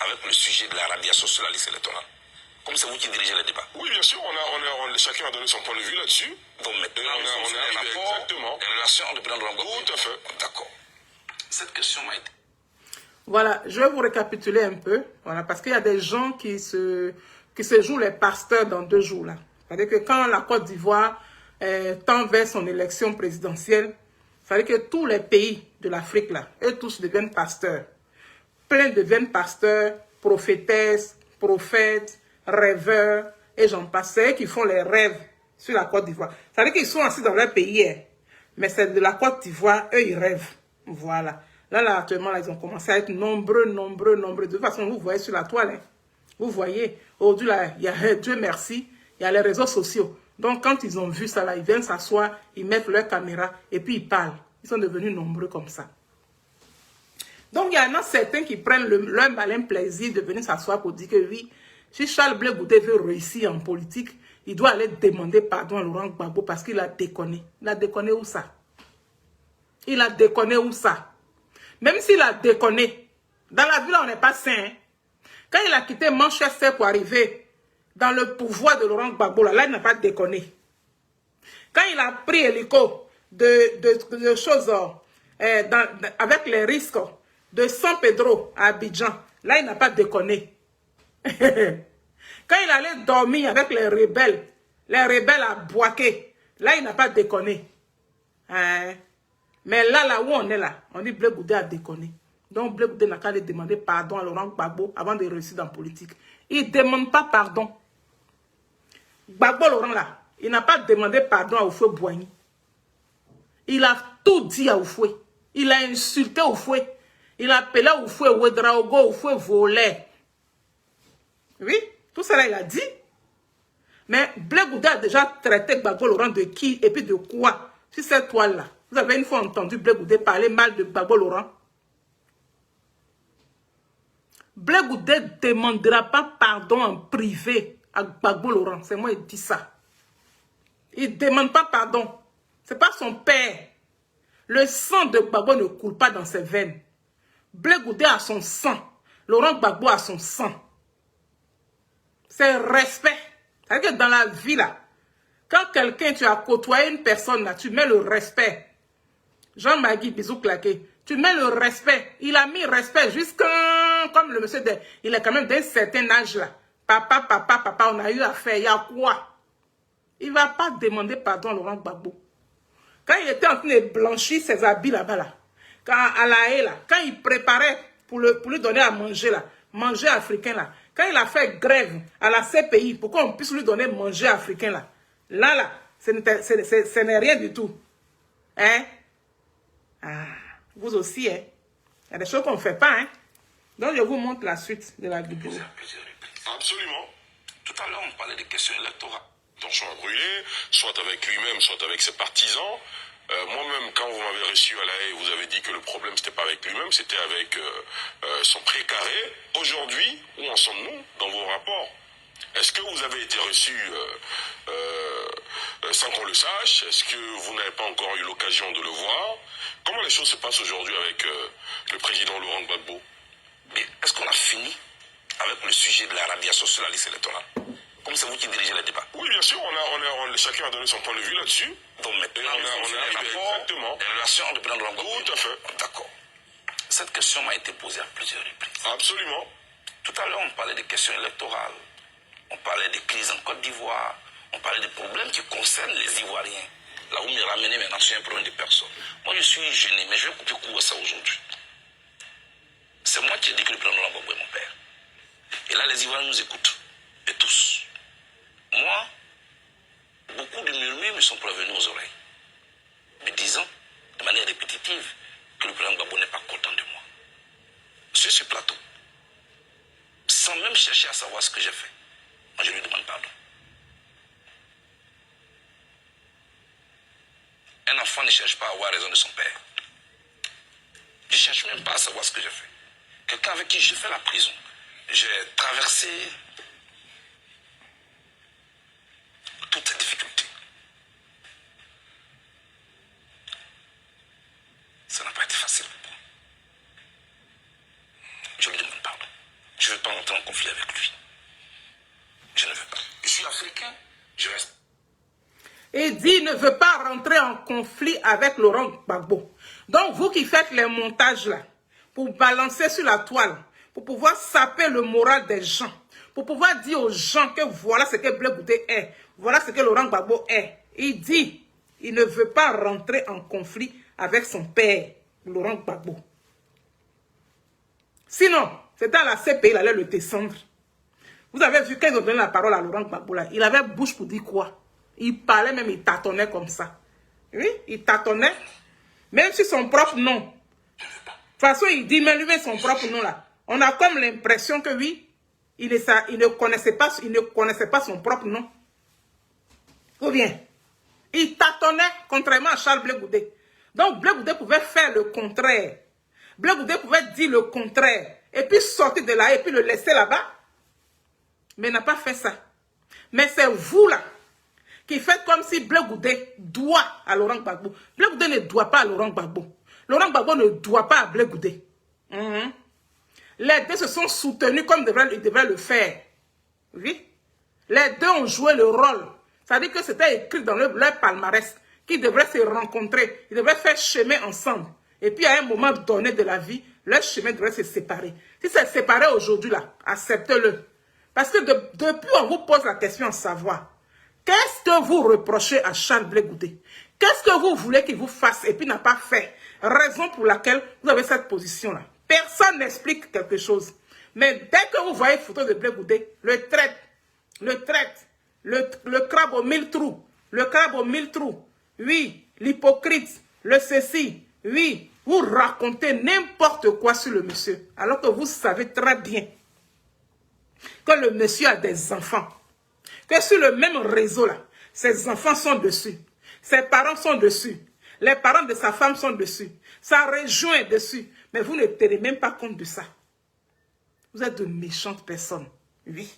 avec le sujet de la radiation sur la liste électorale? Comme c'est vous qui dirigez le débat. Oui, bien sûr, chacun a donné son point de vue là-dessus. Donc maintenant, on est arrivé exactement. Les relations entre le président Laurent Gbagbo. Tout à fait. D'accord. Cette question m'a été... Voilà, je vais vous récapituler un peu, voilà, parce qu'il y a des gens qui se jouent les pasteurs dans 2 jours, là. C'est-à-dire que quand la Côte d'Ivoire tend vers son élection présidentielle, c'est-à-dire que tous les pays de l'Afrique, là, eux tous deviennent pasteurs. Plein deviennent pasteurs, prophétesses, prophètes, rêveurs, et j'en passe. C'est eux qui font les rêves sur la Côte d'Ivoire. C'est-à-dire qu'ils sont assis dans leur pays, hein, mais c'est de la Côte d'Ivoire, eux, ils rêvent. Voilà. Là, actuellement, là, ils ont commencé à être nombreux. De toute façon, vous voyez sur la toile, hein. Vous voyez, aujourd'hui, là, il y a, Dieu merci, il y a les réseaux sociaux. Donc, quand ils ont vu ça, là, ils viennent s'asseoir, ils mettent leur caméra, et puis ils parlent. Ils sont devenus nombreux comme ça. Donc, il y en a certains qui prennent leur malin plaisir de venir s'asseoir pour dire que oui, si Charles Blé Goudé veut réussir en politique, il doit aller demander pardon à Laurent Gbagbo parce qu'il a déconné. Il a déconné où ça? Il a déconné où ça? Même s'il a déconné, dans la vie, là, on n'est pas sain. Hein? Quand il a quitté Manchester pour arriver dans le pouvoir de Laurent Gbagbo, là, il n'a pas déconné. Quand il a pris hélico de choses avec les risques de San Pedro à Abidjan, là, il n'a pas déconné. Quand il allait dormir avec les rebelles à Boaké, là, il n'a pas déconné. Hein? Mais là où on est là, on dit Blé Goudé a déconné. Donc Blé Goudé n'a qu'à aller demander pardon à Laurent Gbagbo avant de réussir dans la politique. Il ne demande pas pardon. Gbagbo Laurent là, il n'a pas demandé pardon à Oufoué Boigny. Il a tout dit à Oufoué. Il a insulté Oufoué. Il a appelé Oufoué Ouedraogo, Oufoué volé. Oui, tout cela il a dit. Mais Blé Goudé a déjà traité Gbagbo Laurent de qui et puis de quoi sur cette toile-là. Vous avez une fois entendu Blé Goudé parler mal de Gbagbo Laurent? Blé Goudé ne demandera pas pardon en privé à Gbagbo Laurent. C'est moi qui dis ça. Il ne demande pas pardon. Ce n'est pas son père. Le sang de Gbagbo ne coule pas dans ses veines. Blé Goudé a son sang. Laurent Gbagbo a son sang. C'est respect. C'est-à-dire que dans la vie, là, quand quelqu'un, tu as côtoyé une personne, là, tu mets le respect. Jean-Magui, bisous claqué. Tu mets le respect. Il a mis respect jusqu'à... Comme le monsieur, il est quand même d'un certain âge, là. Papa, on a eu affaire. Il y a quoi? Il ne va pas demander pardon à Laurent Gbagbo. Quand il était en train de blanchir ses habits là-bas, là, quand, à La Haye, là, quand il préparait pour lui donner à manger, là, manger africain, là, quand il a fait grève à la CPI, pour qu'on puisse lui donner manger africain, là, ce n'est rien du tout. Hein? Ah, vous aussi, hein? Il y a des choses qu'on ne fait pas, hein? Donc, je vous montre la suite de la vidéo. Absolument. Tout à l'heure, on parlait des questions électorales. Le torchon a brûlé, soit avec lui-même, soit avec ses partisans. Moi-même, quand vous m'avez reçu à La Haye, vous avez dit que le problème, c'était pas avec lui-même, c'était avec son précaré. Aujourd'hui, où en sommes-nous dans vos rapports? Est-ce que vous avez été reçu sans qu'on le sache? Est-ce que vous n'avez pas encore eu l'occasion de le voir? Comment les choses se passent aujourd'hui avec le président Laurent Gbagbo? Mais est-ce qu'on a fini avec le sujet de la radiation sur la liste électorale? Comme c'est vous qui dirigez le débat. Oui, bien sûr, chacun a donné son point de vue là-dessus. Donc maintenant, on est arrivé exactement. Les relations entre le président Laurent Gbagbo. Tout à fait. D'accord. Cette question m'a été posée à plusieurs reprises. Absolument. Tout à l'heure, on parlait des questions électorales. On parlait des crises en Côte d'Ivoire. On parlait des problèmes qui concernent les Ivoiriens. Là où me ramenez maintenant, c'est un problème de personne. Moi, je suis gêné, mais je vais couper court à ça aujourd'hui. C'est moi qui ai dit que le président Laurent Gbagbo est mon père. Et là, les Ivoiriens nous écoutent. et tous. Moi, beaucoup de murmures me sont parvenus aux oreilles, me disant de manière répétitive que le président Gbagbo n'est pas content de moi. Sur ce plateau, sans même chercher à savoir ce que j'ai fait, moi je lui demande pardon. Un enfant ne cherche pas à avoir raison de son père. Je ne cherche même pas à savoir ce que j'ai fait. Quelqu'un avec qui j'ai fait la prison. J'ai traversé toutes ces difficultés. Ça n'a pas été facile pour moi. Je lui demande pardon. Je ne veux pas entrer en conflit avec lui. Je ne veux pas. Je suis africain, je reste. Et dit, il ne veut pas rentrer en conflit avec Laurent Gbagbo. Donc, vous qui faites les montages là, pour balancer sur la toile, pour pouvoir saper le moral des gens, pour pouvoir dire aux gens que voilà ce que Blé Goudé est, voilà ce que Laurent Gbagbo est. Il dit, il ne veut pas rentrer en conflit avec son père, Laurent Gbagbo. Sinon, c'était à la CPI, il allait le descendre. Vous avez vu quand ils ont donné la parole à Laurent Gbagbo là, il avait bouche pour dire quoi? Il parlait même, il tâtonnait comme ça. Oui, il tâtonnait. Même sur son propre nom. De toute façon, il dit, mais lui-même son propre nom là. On a comme l'impression que oui, il ne connaissait pas son propre nom. Ou bien, il tâtonnait contrairement à Charles Blé Goudé. Donc, Blé Goudé pouvait faire le contraire. Blé Goudé pouvait dire le contraire. Et puis sortir de là et puis le laisser là-bas. Mais il n'a pas fait ça. Mais c'est vous là qui fait comme si Blé Goudé doit à Laurent Gbagbo. Blé Goudé ne doit pas à Laurent Gbagbo. Laurent Gbagbo ne doit pas à Blé Goudé. Les deux se sont soutenus comme ils devraient le faire. Oui. Les deux ont joué le rôle. C'est-à-dire que c'était écrit dans leur palmarès qu'ils devraient se rencontrer. Ils devraient faire chemin ensemble. Et puis à un moment donné de la vie, leur chemin devrait se séparer. Si c'est séparé aujourd'hui là, acceptez-le. Parce que depuis on vous pose la question à savoir. Qu'est-ce que vous reprochez à Charles Blé Goudé? Qu'est-ce que vous voulez qu'il vous fasse et puis n'a pas fait? Raison pour laquelle vous avez cette position-là. Personne n'explique quelque chose. Mais dès que vous voyez photo de Blé Goudé, le crabe aux 1000 trous, le crabe aux 1000 trous, oui, l'hypocrite, le ceci, oui, vous racontez n'importe quoi sur le monsieur, alors que vous savez très bien que le monsieur a des enfants. Que sur le même réseau là, ses enfants sont dessus, ses parents sont dessus, les parents de sa femme sont dessus, sa région est dessus, mais vous ne tenez même pas compte de ça. Vous êtes de méchantes personnes, oui.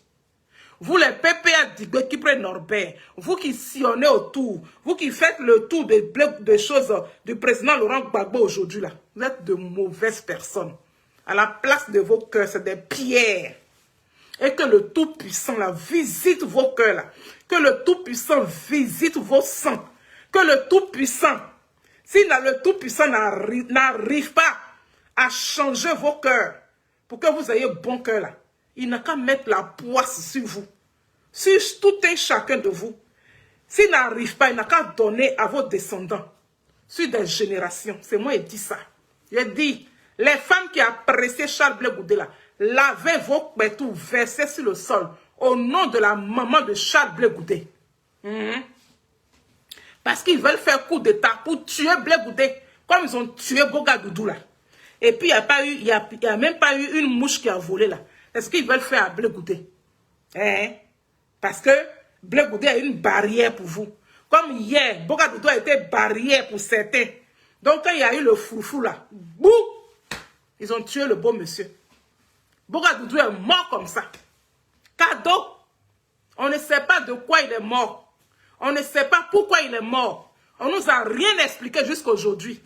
Vous les PPA d'Igwe qui prennent Norbert, vous qui sillonnez autour, vous qui faites le tour de choses du président Laurent Gbagbo aujourd'hui là, vous êtes de mauvaises personnes. À la place de vos cœurs, c'est des pierres. Et que le Tout-Puissant là visite vos cœurs là. Que le Tout-Puissant visite vos sangs. Que le Tout-Puissant, si le Tout-Puissant n'arrive pas à changer vos cœurs, pour que vous ayez bon cœur là, il n'a qu'à mettre la poisse sur vous. Sur tout un chacun de vous. S'il n'arrive pas, il n'a qu'à donner à vos descendants. Sur des générations. C'est moi qui dis ça. Je dis, les femmes qui appréciaient Charles Blé Goudé là, lavez vos pétous versés sur le sol au nom de la maman de Charles Blé Goudé. Parce qu'ils veulent faire coup d'état pour tuer Blé Goudé comme ils ont tué Boga Doudou là. Et puis il n'y a même pas eu une mouche qui a volé là. C'est ce qu'ils veulent faire à Blé Goudé. Parce que Blé Goudé a une barrière pour vous. Comme hier, Boga Doudou a été barrière pour certains. Donc quand il y a eu le foufou là, bouh, ils ont tué le beau monsieur. Boga Doudou est mort comme ça. Cadeau. On ne sait pas de quoi il est mort. On ne sait pas pourquoi il est mort. On ne nous a rien expliqué jusqu'à aujourd'hui.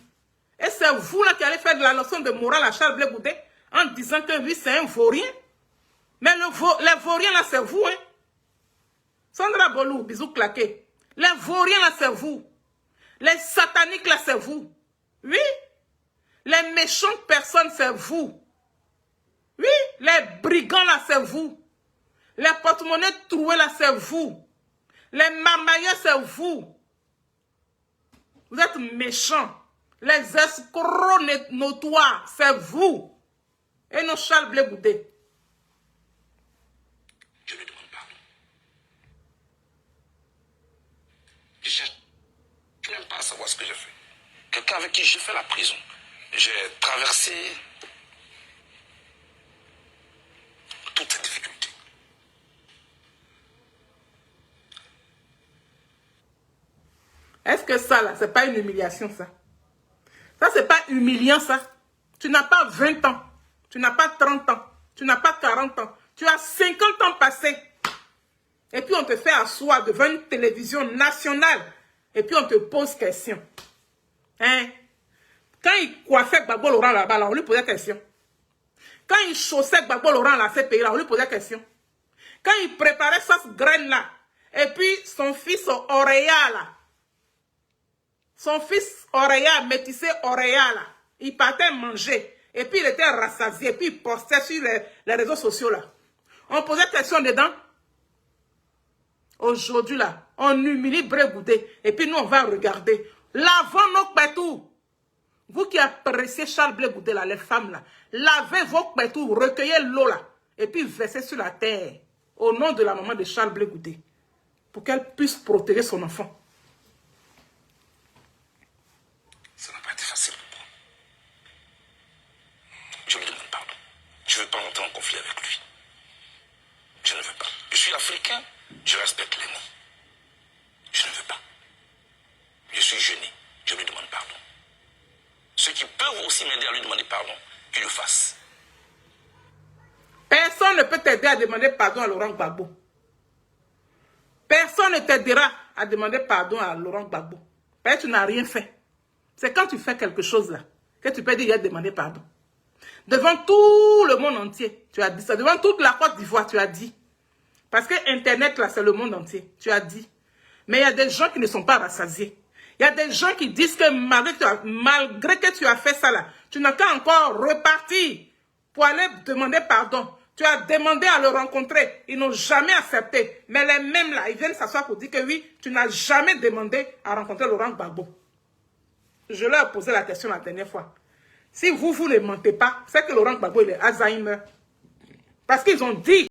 Et c'est vous là qui allez faire de la leçon de morale à Charles Blé Goudé en disant que lui c'est un vaurien. Mais les vauriens là c'est vous. Hein? Sandra Bolou, bisous claqués. Les vauriens là c'est vous. Les sataniques là c'est vous. Oui. Les méchantes personnes c'est vous. Oui, les brigands là, c'est vous. Les porte-monnaies troués là, c'est vous. Les marmailleurs, c'est vous. Vous êtes méchants. Les escrocs notoires, c'est vous. Et non Charles Blé Goudé. Je lui demande pardon. fait la prison. J'ai traversé toutes ces difficultés. Est-ce que ça, là, c'est pas une humiliation, ça? Ça, c'est pas humiliant, ça? Tu n'as pas 20 ans. Tu n'as pas 30 ans. Tu n'as pas 40 ans. Tu as 50 ans passés. Et puis, on te fait asseoir devant une télévision nationale. Et puis, on te pose question. Hein? Quand il coiffait Gbagbo Laurent là-bas, là, on lui posait question. Quand il chaussait Gbagbo Laurent là, ces pays-là, on lui posait question. Quand il préparait sa graine là, et puis son fils Oreya là, son fils Oreya, métissé Oreya là, il partait manger, et puis il était rassasié, et puis il postait sur les réseaux sociaux là. On posait question dedans. Aujourd'hui là, on humilie Blé Goudé, et puis nous on va regarder. Lavons nos pétous. Vous qui appréciez Charles Blé Goudé là, les femmes là, lavez vos pétous, recueillez l'eau là, et puis versez sur la terre, au nom de la maman de Charles Blé Goudé, pour qu'elle puisse protéger son enfant. Ça n'a pas été facile pour moi. Je lui demande pardon. Je ne veux pas entrer en conflit avec lui. Je ne veux pas. Je suis africain, je respecte l'aîné. Je ne veux pas. Je suis gêné, je lui demande pardon. Ceux qui peuvent aussi m'aider à lui demander pardon, qu'ils le fassent. Personne ne peut t'aider à demander pardon à Laurent Gbagbo. Personne ne t'aidera à demander pardon à Laurent Gbagbo. Parce que tu n'as rien fait. C'est quand tu fais quelque chose là que tu peux dire qu'il a demandé pardon. Devant tout le monde entier, tu as dit ça. Devant toute la Côte d'Ivoire, tu as dit. Parce que Internet là, c'est le monde entier. Tu as dit. Mais il y a des gens qui ne sont pas rassasiés. Il y a des gens qui disent que malgré que tu as fait ça là, tu n'as qu'à encore repartir pour aller demander pardon. Tu as demandé à le rencontrer. Ils n'ont jamais accepté. Mais les mêmes là, ils viennent s'asseoir pour dire que oui, tu n'as jamais demandé à rencontrer Laurent Gbagbo. Je leur ai posé la question la dernière fois. Si vous ne mentez pas, c'est que Laurent Gbagbo il est Alzheimer. Parce qu'ils ont dit